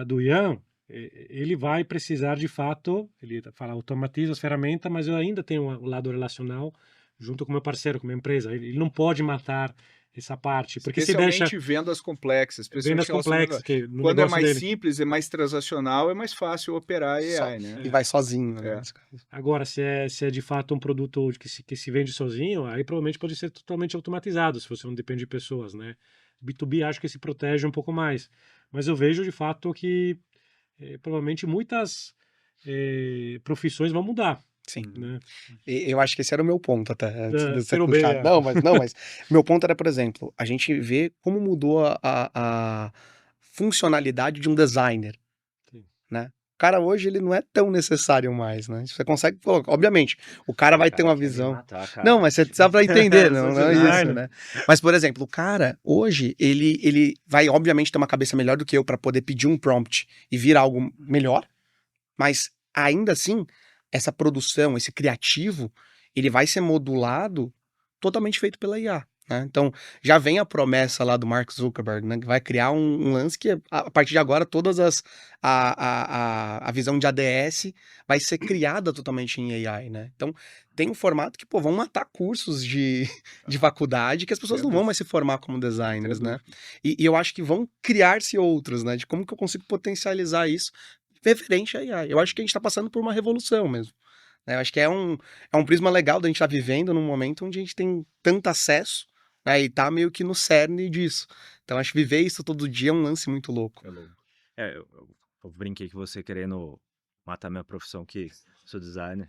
S3: do Ian, ele vai precisar de fato, ele fala, automatiza as ferramentas, mas eu ainda tenho o lado relacional junto com o meu parceiro, com a minha empresa. Ele não pode matar essa parte, porque se deixa
S2: Especialmente vendas complexas,
S3: vendas
S2: especialmente
S3: complexas, que no
S2: quando é
S3: negócio
S2: mais
S3: dele.
S2: simples, é mais transacional, é mais fácil operar AI, né?
S4: E vai sozinho, né?
S2: É.
S4: nesse caso.
S3: Agora, se é de fato um produto que se vende sozinho, aí provavelmente pode ser totalmente automatizado, se você não depende de pessoas, né? B2B acho que se protege um pouco mais. Mas eu vejo de fato que provavelmente muitas profissões vão mudar,
S4: Sim.
S3: né?
S4: Eu acho que esse era o meu ponto até, antes de você
S3: quero
S4: puxar.
S3: ver,
S4: Não, mas meu ponto era, por exemplo, a gente vê como mudou a funcionalidade de um designer,
S3: Sim.
S4: né? O cara hoje, ele não é tão necessário mais, né? Você consegue colocar, obviamente, o cara vai ter uma visão. Não, mas você precisa pra entender, não é isso,
S3: designer.
S4: né? Mas, por exemplo, o cara, hoje, ele vai, obviamente, ter uma cabeça melhor do que eu pra poder pedir um prompt e vir algo melhor, mas, ainda assim, essa produção, esse criativo, ele vai ser modulado totalmente feito pela IA, né? Então, já vem a promessa lá do Mark Zuckerberg, né? Que vai criar um lance que, a partir de agora, todas a visão de ADS vai ser criada totalmente em AI, né? Então, tem um formato que, pô, vão matar cursos de faculdade que as pessoas
S2: Sem
S4: não vão mais se formar como
S2: Sem
S4: designers, né?
S2: dúvida.
S4: E eu acho que vão criar-se outros, né? De como que eu consigo potencializar isso referente a AI. Eu acho que a gente está passando por uma revolução mesmo, né? Eu acho que é um prisma legal da gente estar vivendo num momento onde a gente tem tanto acesso, né? E tá meio que no cerne disso. Então, acho que viver isso todo dia é um lance muito louco.
S5: É louco. Eu brinquei que você querendo matar minha profissão, que sou designer.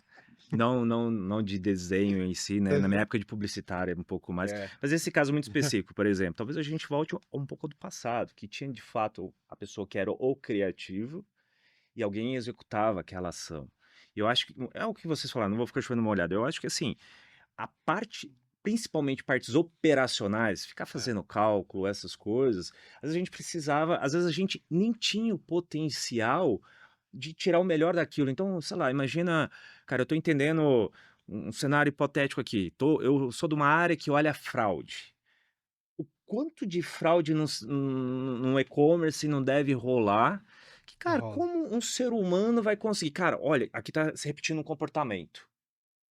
S5: Não de desenho em si, né? Na minha época de publicitária, um pouco mais.
S2: É.
S5: Mas esse caso muito específico, por exemplo, talvez a gente volte um pouco do passado, que tinha de fato a pessoa que era o criativo e alguém executava aquela ação. E eu acho que é o que vocês falaram, não vou ficar chovendo uma olhada. Eu acho que assim, a parte, principalmente partes operacionais, ficar fazendo cálculo, essas coisas, às vezes a gente precisava, às vezes a gente nem tinha o potencial de tirar o melhor daquilo. Então, sei lá, imagina, cara, eu tô entendendo um cenário hipotético aqui. Eu sou de uma área que olha fraude. O quanto de fraude no e-commerce não deve rolar? Que, cara,
S4: Rola.
S5: como um ser humano vai conseguir? Cara, olha, aqui tá se repetindo um comportamento.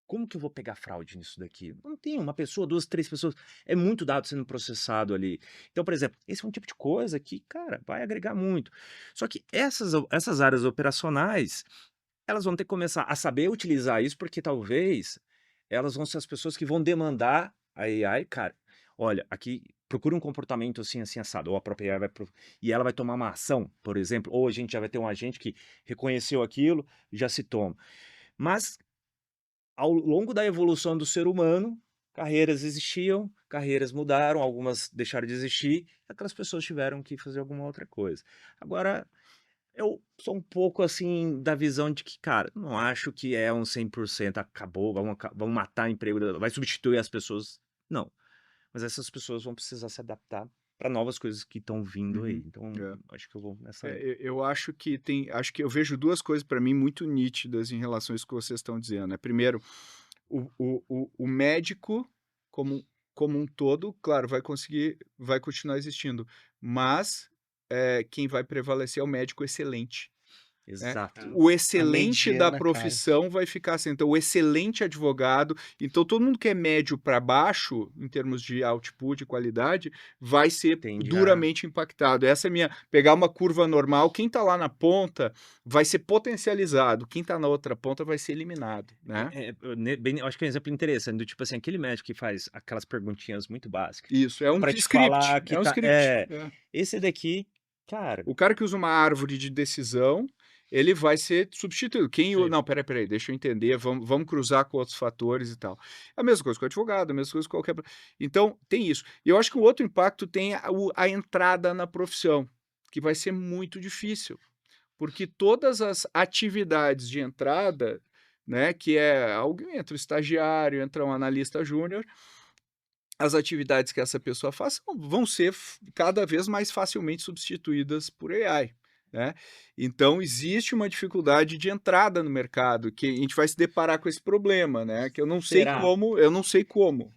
S5: Como que eu vou pegar fraude nisso daqui? Não tem uma pessoa, duas, três pessoas. É muito dado sendo processado ali. Então, por exemplo, esse é um tipo de coisa que, cara, vai agregar muito. Só que essas áreas operacionais, elas vão ter que começar a saber utilizar isso, porque talvez elas vão ser as pessoas que vão demandar a AI, cara. Olha, aqui procura um comportamento assim, assim, assado. Ou a própria AI e ela vai tomar uma ação, por exemplo. Ou a gente já vai ter um agente que reconheceu aquilo, já se toma. Mas ao longo da evolução do ser humano, carreiras existiam, carreiras mudaram, algumas deixaram de existir, aquelas pessoas tiveram que fazer alguma outra coisa. Agora, eu sou um pouco assim da visão de que, cara, não acho que é um 100% acabou, vamos matar emprego, vai substituir as pessoas. Não. Mas essas pessoas vão precisar se adaptar para novas coisas que estão vindo aí. Então,
S2: É.
S5: acho que eu vou nessa.
S2: Eu acho que acho que eu vejo duas coisas para mim muito nítidas em relação a isso que vocês estão dizendo, né? Primeiro, o médico como um todo, claro, vai continuar existindo, mas quem vai prevalecer é o médico excelente.
S5: Exato.
S2: O excelente da
S4: mediana,
S2: profissão vai ficar assim. Então, o excelente advogado. Então, todo mundo que é médio para baixo, em termos de output, de qualidade, vai ser
S5: Tende a-
S2: duramente impactado. Essa é a minha. Pegar uma curva normal, quem está lá na ponta vai ser potencializado, quem está na outra ponta vai ser eliminado. Né?
S5: Eu acho que é um exemplo interessante, do tipo assim, aquele médico que faz aquelas perguntinhas muito básicas.
S2: Isso, é um
S5: Pra te
S2: script.
S5: falar que
S2: É um
S5: tá.
S2: script. É.
S5: Esse daqui, cara.
S2: O cara que usa uma árvore de decisão, ele vai ser substituído.
S3: Sim.
S2: Não, peraí, deixa eu entender, vamos cruzar com outros fatores e tal. A mesma coisa com o advogado, a mesma coisa com qualquer. Então, tem isso. E eu acho que o outro impacto tem a entrada na profissão, que vai ser muito difícil, porque todas as atividades de entrada, né, que é alguém entra o estagiário, entra um analista júnior, as atividades que essa pessoa faz vão ser cada vez mais facilmente substituídas por AI. Né? Então, existe uma dificuldade de entrada no mercado, que a gente vai se deparar com esse problema, né? Que eu não sei
S5: Será?
S2: como.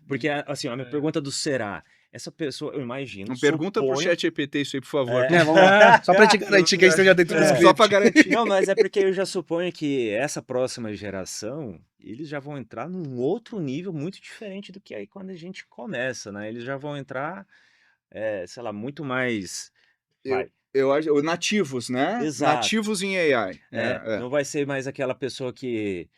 S5: Porque, assim, a minha pergunta do será. Essa pessoa, eu imagino.
S2: Não pergunta pro
S5: suponho-
S2: chat GPT isso aí, por favor.
S4: Vamos lá. Só pra te garantir que isso esteja dentro do script.
S2: Só para garantir.
S5: Não, mas é porque eu já suponho que essa próxima geração, eles já vão entrar num outro nível muito diferente do que aí quando a gente começa, né? Eles já vão entrar, sei lá, muito mais. Vai.
S2: Eu acho, nativos, né?
S5: Exato.
S2: Nativos em AI.
S5: Não vai ser mais aquela pessoa que,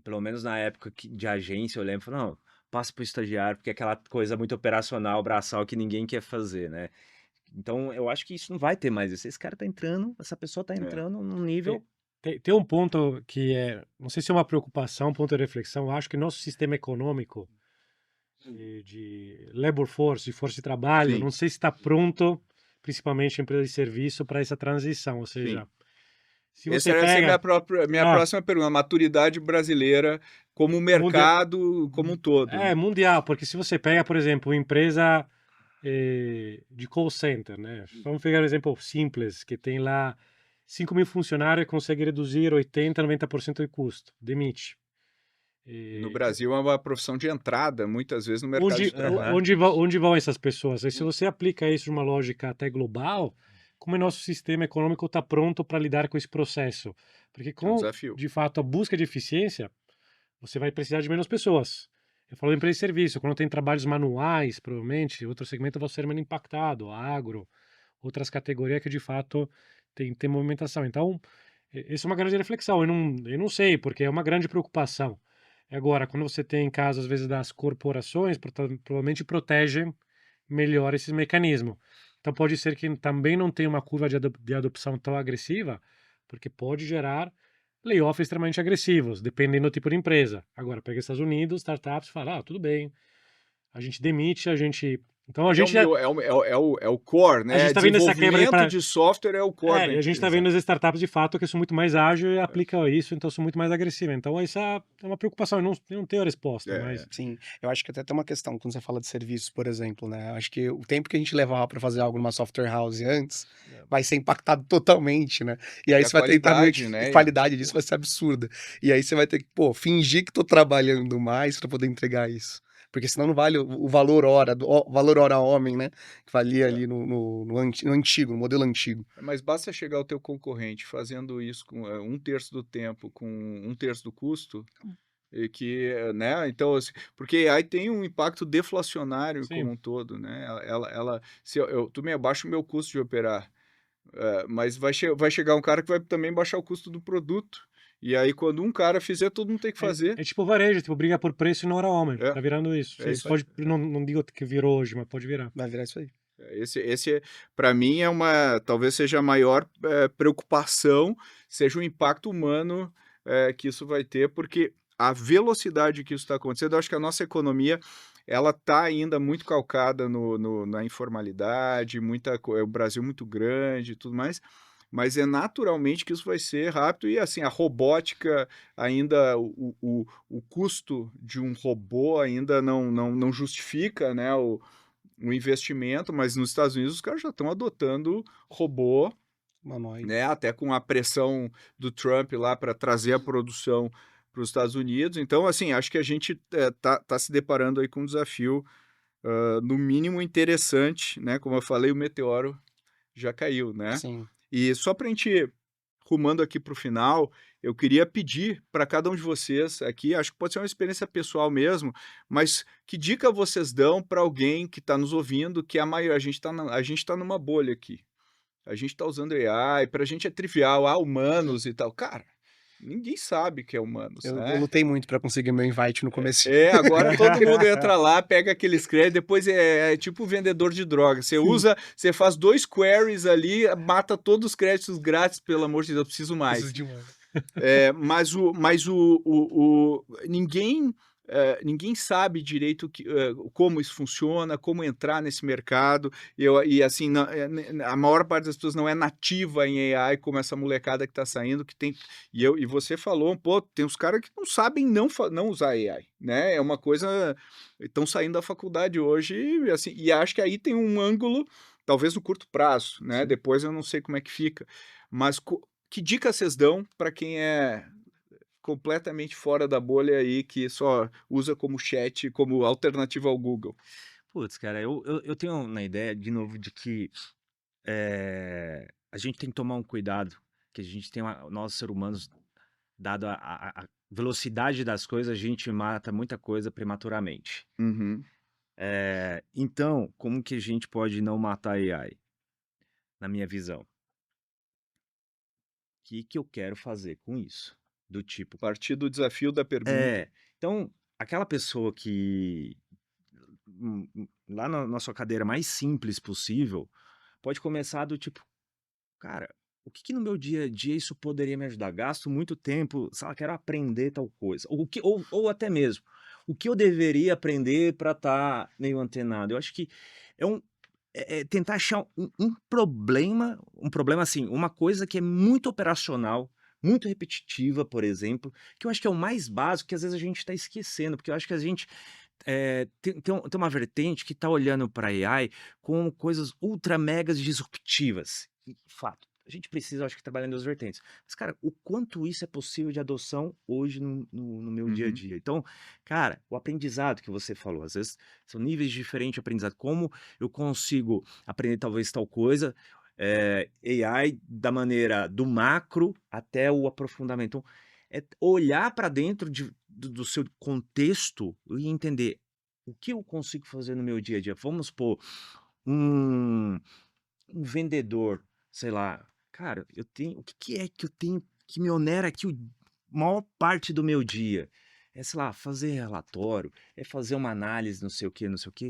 S5: pelo menos na época de agência, eu lembro, não, passa pro estagiário, porque é aquela coisa muito operacional, braçal, que ninguém quer fazer, né? Então, eu acho que isso não vai ter mais isso. Esse cara tá entrando, essa pessoa tá entrando num nível.
S3: Tem um ponto que não sei se é uma preocupação, um ponto de reflexão. Eu acho que nosso sistema econômico de labor force, de força de trabalho,
S2: Sim.
S3: não sei se está pronto, principalmente em empresa de serviço, para essa transição. Ou seja, se você
S2: Essa é
S3: pega...
S2: a minha próxima pergunta. A maturidade brasileira como mercado como um todo.
S3: É, mundial, porque se você pega, por exemplo, uma empresa de call center, né? Vamos pegar um exemplo simples, que tem lá 5 mil funcionários e consegue reduzir 80%, 90% do custo. Demite.
S2: No Brasil é uma profissão de entrada, muitas vezes, no mercado de trabalho.
S3: Onde vão essas pessoas? Aí, se você aplica isso de uma lógica até global, como o nosso sistema econômico está pronto para lidar com esse processo? Porque com,
S2: desafio.
S3: de fato, a busca de eficiência, você vai precisar de menos pessoas. Eu falo de empresa de serviço, quando tem trabalhos manuais, provavelmente, outro segmento vai ser menos impactado, agro, outras categorias que, de fato, tem movimentação. Então, essa é uma grande reflexão. Eu não sei, porque é uma grande preocupação. Agora, quando você tem casos, às vezes, das corporações, provavelmente protegem melhor esses mecanismos. Então, pode ser que também não tenha uma curva de adopção tão agressiva, porque pode gerar layoffs extremamente agressivos, dependendo do tipo de empresa. Agora, pega Estados Unidos, startups, fala, tudo bem, a gente demite, a gente... Então a
S2: É o,
S3: gente já...
S2: meu, é, o, é, o, é o é o core,
S3: A gente
S2: né?
S3: tá vendo essa quebra aí
S2: Desenvolvimento
S3: para...
S2: de software é o core da
S3: E a gente tá
S2: empresa.
S3: vendo as startups de fato que são muito mais ágeis e aplicam isso, então são muito mais agressivas. Então essa é uma preocupação, eu não tenho a resposta, mas...
S4: Sim, eu acho que até tem uma questão quando você fala de serviços, por exemplo, né? Eu acho que o tempo que a gente levava para fazer algo numa software house antes vai ser impactado totalmente, né? E aí
S2: E a
S4: você vai tentar meio
S2: qualidade,
S4: que
S2: né?
S4: a qualidade disso vai ser absurda. E aí você vai ter que, pô, fingir que tô trabalhando mais para poder entregar isso. Porque senão não vale o valor hora, o valor hora homem, né? Que valia ali no antigo, no modelo antigo.
S2: Mas basta chegar ao teu concorrente fazendo isso com 1/3 do tempo, com 1/3 do custo, e que, né? Então, assim, porque aí tem um impacto deflacionário como
S3: Sim.
S2: um todo, né? Se tu me abaixa o meu custo de operar, mas vai chegar um cara que vai também baixar o custo do produto. E aí, quando um cara fizer, todo mundo tem que fazer.
S3: É tipo varejo, tipo briga por preço e não hora homem.
S2: É,
S3: Tá virando isso.
S2: é
S3: Isso
S2: isso aí.
S3: pode, não digo que virou hoje, mas pode virar.
S4: Vai virar isso aí.
S2: Esse para mim, talvez seja a maior preocupação, seja o impacto humano que isso vai ter, porque a velocidade que isso está acontecendo, eu acho que a nossa economia ela está ainda muito calcada na informalidade, o Brasil muito grande e tudo mais, mas é naturalmente que isso vai ser rápido e assim, a robótica ainda, o custo de um robô ainda não justifica, né, um investimento, mas nos Estados Unidos os caras já estão adotando robô,
S4: Humanoide.
S2: né? Até com a pressão do Trump lá para trazer a produção para os Estados Unidos. Então, assim, acho que a gente tá se deparando aí com um desafio, no mínimo interessante, né? Como eu falei, o meteoro já caiu, né?
S4: Sim.
S2: E só para a gente rumando aqui para o final, eu queria pedir para cada um de vocês aqui, acho que pode ser uma experiência pessoal mesmo, mas que dica vocês dão para alguém que está nos ouvindo, que a gente está numa bolha aqui. A gente está usando AI, para a gente é trivial, humanos e tal. Cara, ninguém sabe que é humanos,
S4: Eu
S2: né?
S4: lutei muito para conseguir meu invite no começo.
S2: Agora todo mundo entra lá, pega aqueles créditos, depois é tipo vendedor de droga. Você faz 2 queries ali, mata todos os créditos grátis, pelo amor de Deus, eu preciso mais. Ninguém sabe direito como isso funciona, como entrar nesse mercado. E assim, a maior parte das pessoas não é nativa em AI, como essa molecada que está saindo, que tem. E você falou, pô, tem uns caras que não sabem não usar AI, né? É uma coisa. Estão saindo da faculdade hoje, e acho que aí tem um ângulo, talvez no curto prazo, né? Depois eu não sei como é que fica. Mas que dica vocês dão para quem é completamente fora da bolha aí, que só usa como chat, como alternativa ao Google?
S5: Putz, cara, eu tenho uma ideia, de novo, de que a gente tem que tomar um cuidado, que a gente tem, nós, seres humanos, dado a velocidade das coisas, a gente mata muita coisa prematuramente.
S2: Uhum.
S5: Então, como que a gente pode não matar a AI? Na minha visão. O que eu quero fazer com isso? Do tipo,
S2: Partir do desafio da pergunta.
S5: então, aquela pessoa que, lá na sua cadeira mais simples possível, pode começar do tipo, cara, o que no meu dia a dia isso poderia me ajudar? Gasto muito tempo, sabe, quero aprender tal coisa. Ou até mesmo, o que eu deveria aprender para estar meio antenado? Eu acho que é tentar achar um problema assim, uma coisa que é muito operacional, muito repetitiva, por exemplo, que eu acho que é o mais básico, que às vezes a gente está esquecendo, porque eu acho que a gente tem uma vertente que está olhando para a AI com coisas ultra megas disruptivas. E, fato, a gente precisa, acho que, trabalhar em duas vertentes. Mas, cara, o quanto isso é possível de adoção hoje no meu dia a dia? Então, cara, o aprendizado que você falou, às vezes são níveis diferentes de aprendizado. Como eu consigo aprender talvez tal coisa, AI da maneira do macro até o aprofundamento. Então, é olhar para dentro do seu contexto e entender o que eu consigo fazer no meu dia a dia. Vamos supor, um vendedor, sei lá, cara, o que é que eu tenho que me onera aqui maior parte do meu dia? É, sei lá, fazer relatório, é fazer uma análise, não sei o que, não sei o que.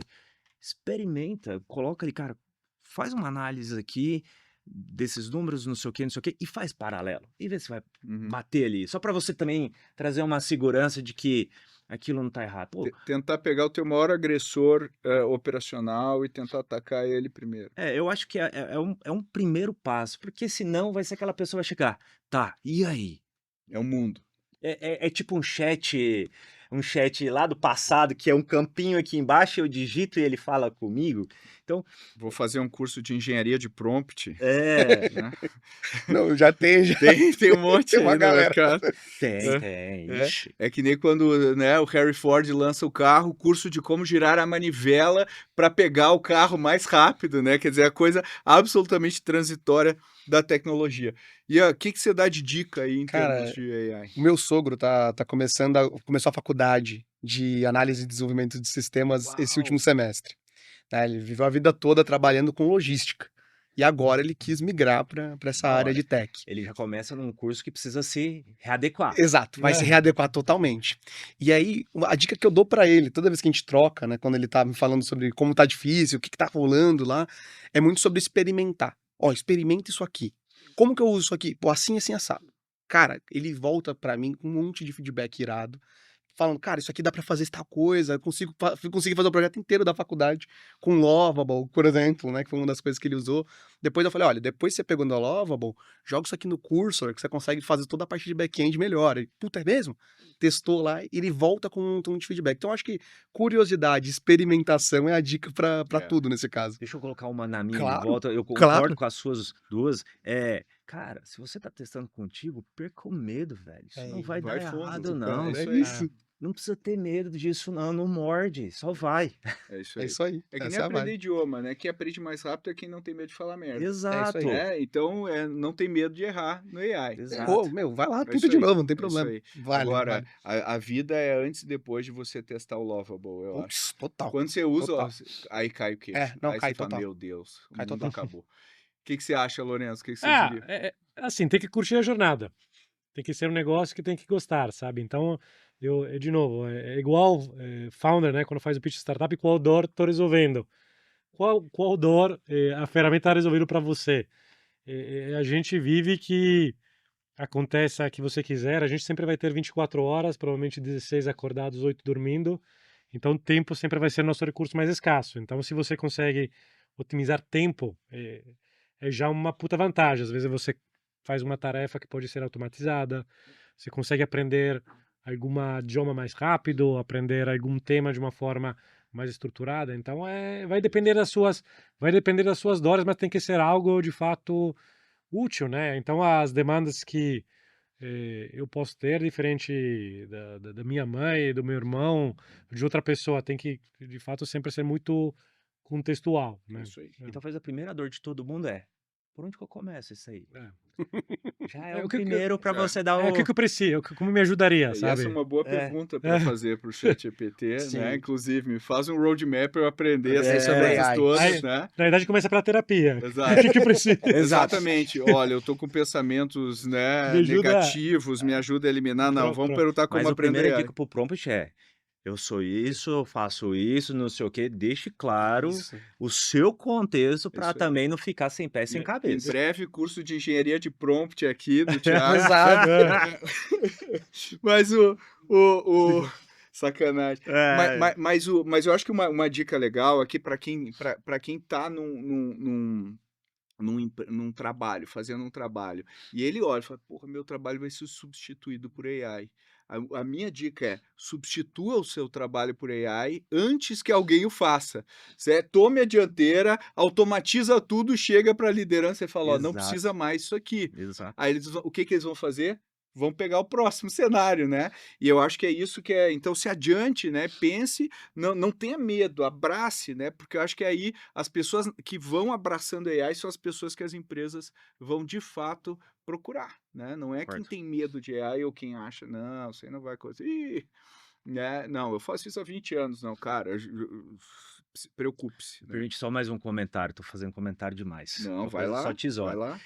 S5: Experimenta, coloca ali, cara, faz uma análise aqui, desses números, não sei o quê, e faz paralelo. E vê se vai
S2: Uhum.
S5: bater ali. Só para você também trazer uma segurança de que aquilo não tá errado. Pô,
S2: Tentar pegar o teu maior agressor operacional e tentar atacar ele primeiro.
S5: eu acho que é um primeiro passo, porque senão vai ser aquela pessoa vai chegar, tá, e aí?
S2: É o mundo.
S5: É tipo um chat lá do passado, que é um campinho aqui embaixo, eu digito e ele fala comigo. Então,
S2: Vou fazer um curso de engenharia de prompt.
S5: né?
S4: Não, já tem, já.
S2: Tem um monte
S4: Tem
S2: aí
S4: uma
S2: no
S4: galera.
S2: mercado.
S5: Tem.
S2: É.
S5: Ixi.
S2: É que nem quando, né, o Harry Ford lança o carro, curso de como girar a manivela para pegar o carro mais rápido, né? Quer dizer, a coisa absolutamente transitória da tecnologia. E o que você dá de dica aí em
S4: Cara,
S2: termos de AI?
S4: O meu sogro começou a faculdade de análise e desenvolvimento de sistemas esse último
S2: Uau!
S4: semestre. Né? Ele viveu a vida toda trabalhando com logística. E agora ele quis migrar para essa
S5: Da
S4: área
S5: hora.
S4: de tech.
S5: Ele já começa num curso que precisa se readequar.
S4: Exato, vai se readequar totalmente. E aí, a dica que eu dou para ele, toda vez que a gente troca, né, quando ele tá me falando sobre como tá difícil, o que tá rolando lá, é muito sobre experimentar. Ó, experimenta isso aqui. Como que eu uso isso aqui? Pô, assim, assim, assado. Cara, ele volta para mim com um monte de feedback irado, falando, cara, isso aqui dá para fazer tal coisa, eu consegui fazer o projeto inteiro da faculdade com Lovable, por exemplo, né, que foi uma das coisas que ele usou. Depois eu falei, olha, depois que você pegou no Lovable, joga isso aqui no Cursor, que você consegue fazer toda a parte de back-end melhor. Ele, puta, é mesmo? Testou lá e ele volta com um tom de feedback. Então, eu acho que curiosidade, experimentação é a dica para
S2: É.
S4: tudo nesse caso.
S5: Deixa eu colocar uma na minha de
S4: Claro,
S5: volta. Eu concordo
S4: claro.
S5: com as suas duas. Cara, se você tá testando contigo, perca o medo, velho. Isso não vai dar
S2: Vai fundo,
S5: errado,
S2: cara,
S5: não.
S2: é isso
S4: É
S2: aí.
S4: isso,
S5: Não precisa ter medo disso, não. Não morde, só vai.
S2: É isso
S4: é
S2: aí.
S4: isso aí.
S2: É que nem
S4: Essa é a
S2: aprender
S4: vibe.
S2: idioma, né? Quem aprende mais rápido é quem não tem medo de falar merda.
S5: Exato.
S4: aí.
S2: Então, não tem medo de errar no AI.
S5: Exato.
S4: Pô, meu, vai lá,
S2: É
S4: tenta
S2: isso
S4: de
S2: aí,
S4: novo, não tem
S2: é isso
S4: problema.
S2: aí.
S4: Vale,
S2: Agora,
S4: vale.
S2: a vida é antes e depois de você testar o Lovable, eu acho.
S4: Putz, total.
S2: Quando você usa, ó,
S4: Total.
S2: aí cai o queixo.
S4: Não,
S2: Aí
S4: cai
S2: você fala,
S4: total.
S2: meu Deus, o
S4: Cai
S2: mundo
S4: total.
S2: acabou. O que você acha, Lourenço? O que você
S3: Ah,
S2: diria?
S3: assim, tem que curtir a jornada. Tem que ser um negócio que tem que gostar, sabe? Então, de novo, é igual founder, né? Quando faz o pitch de startup, qual dor tô resolvendo? Qual dor a ferramenta está resolvendo para você? A gente vive que aconteça que você quiser, a gente sempre vai ter 24 horas, provavelmente 16 acordados, 8 dormindo. Então, o tempo sempre vai ser nosso recurso mais escasso. Então, se você consegue otimizar tempo, é já uma puta vantagem. Às vezes você faz uma tarefa que pode ser automatizada, você consegue aprender algum idioma mais rápido, aprender algum tema de uma forma mais estruturada. Então, vai depender das suas dores, mas tem que ser algo de fato útil, né? Então, as demandas que eu posso ter, diferente da minha mãe, do meu irmão, de outra pessoa, tem que, de fato, sempre ser muito contextual, né?
S2: Isso aí.
S5: E talvez a primeira dor de todo mundo por onde que eu começo isso aí? Já é
S3: É
S5: o
S3: o que-
S5: primeiro para você dar
S3: o que eu preciso, como me ajudaria,
S2: E
S3: sabe?
S2: essa é uma boa
S5: É.
S2: pergunta para fazer para o ChatGPT,
S5: Sim.
S2: né? Inclusive, me faz um roadmap para eu aprender
S5: É.
S2: essas
S4: Sobre
S2: coisas
S4: AI.
S2: todas,
S3: Aí,
S2: né?
S3: Na verdade, começa pela terapia.
S2: Exato.
S3: O que eu preciso?
S2: Exatamente. Olha, eu tô com pensamentos, né,
S3: Me ajuda-
S2: negativos, me ajuda a eliminar. Não,
S3: Pronto,
S2: vamos
S3: pronto.
S2: perguntar como
S5: Mas a
S2: aprender
S5: primeira
S2: AI.
S5: dica pro prompt eu sou isso, eu faço isso, não sei o quê. Deixe claro
S4: Isso.
S5: o seu contexto para
S2: Isso aí.
S5: também não ficar sem pé, sem
S2: Em
S5: cabeça.
S2: breve, curso de engenharia de prompt aqui do Thiago.
S4: Exato.
S2: Mas sacanagem. Mas eu acho que uma dica legal aqui para quem tá num trabalho, fazendo um trabalho, e ele olha e fala, porra, meu trabalho vai ser substituído por AI. A minha dica é, substitua o seu trabalho por AI antes que alguém o faça. Você tome a dianteira, automatiza tudo, chega para a liderança e fala, ó, não
S5: Exato.
S2: precisa mais isso aqui.
S5: Exato.
S2: Aí o que eles vão fazer? Vão pegar o próximo cenário, né? E eu acho que é isso que é. Então, se adiante, né? Pense, não tenha medo, abrace, né? Porque eu acho que aí as pessoas que vão abraçando AI são as pessoas que as empresas vão de fato procurar, né? Não é quem
S5: Concordo.
S2: tem medo de AI ou quem acha, não, isso aí não vai acontecer. Ih, né? Não, eu faço isso há 20 anos, não, cara. Preocupe-se, né?
S5: Permite só mais um comentário, tô fazendo comentário demais.
S2: Não,
S5: Vou
S2: vai
S5: fazer
S2: lá,
S5: Só
S2: vai
S5: tesoura.
S2: lá.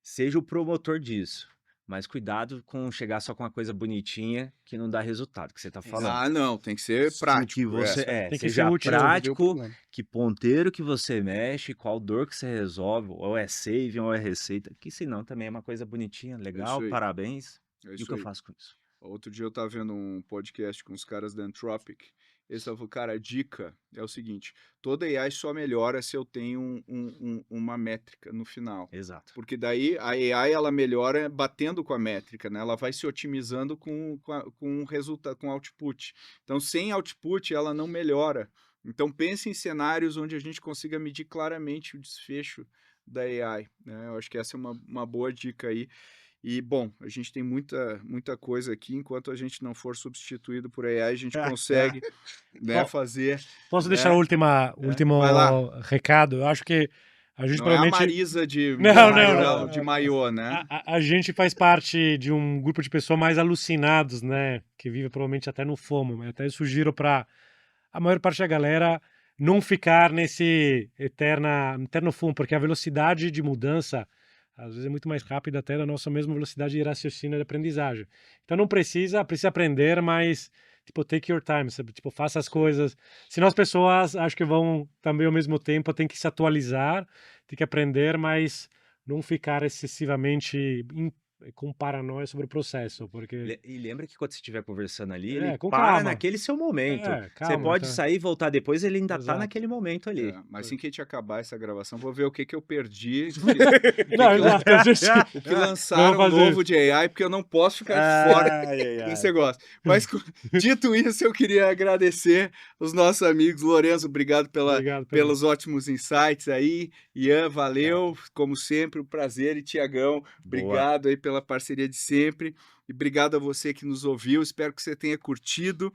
S5: Seja o promotor disso, Mas cuidado com chegar só com uma coisa bonitinha que não dá resultado, que você tá falando.
S2: Ah, não, tem que ser prático.
S5: Que você,
S3: Tem que
S5: seja
S3: ser útil,
S5: prático, que ponteiro que você mexe, qual dor que você resolve, ou é save, ou é receita, que senão também é uma coisa bonitinha, legal,
S2: aí.
S5: parabéns.
S2: É
S5: E o
S2: isso
S5: que eu
S2: aí.
S5: faço com isso?
S2: Outro dia eu tava vendo um podcast com os caras da Anthropic. Eles estavam falando, cara, a dica é o seguinte: toda AI só melhora se eu tenho uma métrica no final.
S5: Exato.
S2: Porque daí a AI ela melhora batendo com a métrica, né? Ela vai se otimizando com o resultado, com output. Então, sem output, ela não melhora. Então, pense em cenários onde a gente consiga medir claramente o desfecho da AI, né? Eu acho que essa é uma boa dica aí. E, bom, a gente tem muita coisa aqui. Enquanto a gente não for substituído por AI, a gente consegue né,
S3: Bom,
S2: fazer...
S3: Posso
S2: né?
S3: deixar o último
S2: Vai lá.
S3: recado? Eu acho que a gente
S2: Não é a
S3: provavelmente...
S2: Marisa de
S3: Não.
S2: de maiô, né?
S3: A gente faz parte de um grupo de pessoas mais alucinados, né? Que vive provavelmente até no FOMO. Mas até sugiro para a maior parte da galera não ficar nesse eterno FOMO, porque a velocidade de mudança às vezes é muito mais rápida até da nossa mesma velocidade de raciocínio e de aprendizagem. Então não precisa aprender, mas tipo, take your time, sabe? Tipo, faça as coisas. Senão as pessoas acho que vão também ao mesmo tempo, tem que se atualizar, tem que aprender, mas não ficar excessivamente com paranoia sobre o processo, porque...
S5: E lembra que quando você estiver conversando ali,
S3: É,
S5: ele
S3: com
S5: para
S3: calma.
S5: naquele seu momento.
S3: É,
S5: Você
S3: calma,
S5: pode
S3: tá.
S5: sair e voltar depois, ele ainda tá
S3: Exato.
S5: naquele momento ali.
S2: É, mas assim que a gente acabar essa gravação, vou ver o que eu perdi.
S3: Não, exato, a gente...
S2: O que lançaram
S3: Vamos fazer
S2: novo de AI, porque eu não posso ficar de fora desse negócio. Mas, dito isso, eu queria agradecer os nossos amigos. Lorenzo, obrigado
S3: Obrigado, Pedro.
S2: pelos ótimos insights aí. Ian, valeu, como sempre, um prazer. E Tiagão, obrigado aí pela parceria de sempre. E obrigado a você que nos ouviu. Espero que você tenha curtido,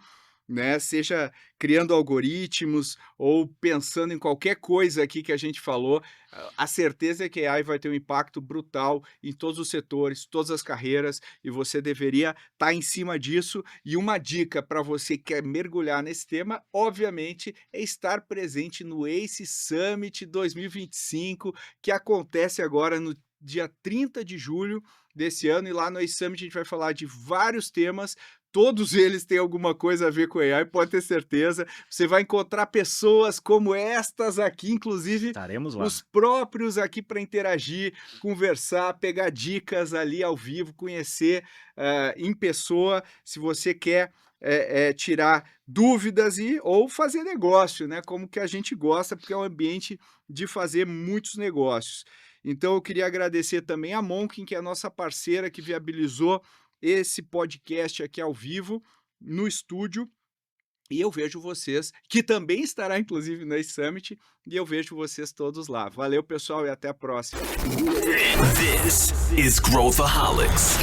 S2: né? Seja criando algoritmos ou pensando em qualquer coisa aqui que a gente falou. A certeza é que a AI vai ter um impacto brutal em todos os setores, todas as carreiras, e você deveria estar em cima disso. E uma dica para você que quer mergulhar nesse tema, obviamente, é estar presente no ACE Summit 2025, que acontece agora no dia 30 de julho desse ano, e lá no ACE Summit a gente vai falar de vários temas. Todos eles têm alguma coisa a ver com AI, pode ter certeza. Você vai encontrar pessoas como estas aqui, inclusive
S5: Estaremos lá.
S2: os próprios aqui para interagir, conversar, pegar dicas ali ao vivo, conhecer em pessoa, se você quer tirar dúvidas ou fazer negócio, né? Como que a gente gosta, porque é um ambiente de fazer muitos negócios. Então eu queria agradecer também a Monkin, que é a nossa parceira que viabilizou esse podcast aqui ao vivo, no estúdio, e eu vejo vocês, que também estará inclusive no ACE Summit, e eu vejo vocês todos lá. Valeu, pessoal, e até a próxima.
S1: This is Growthaholics.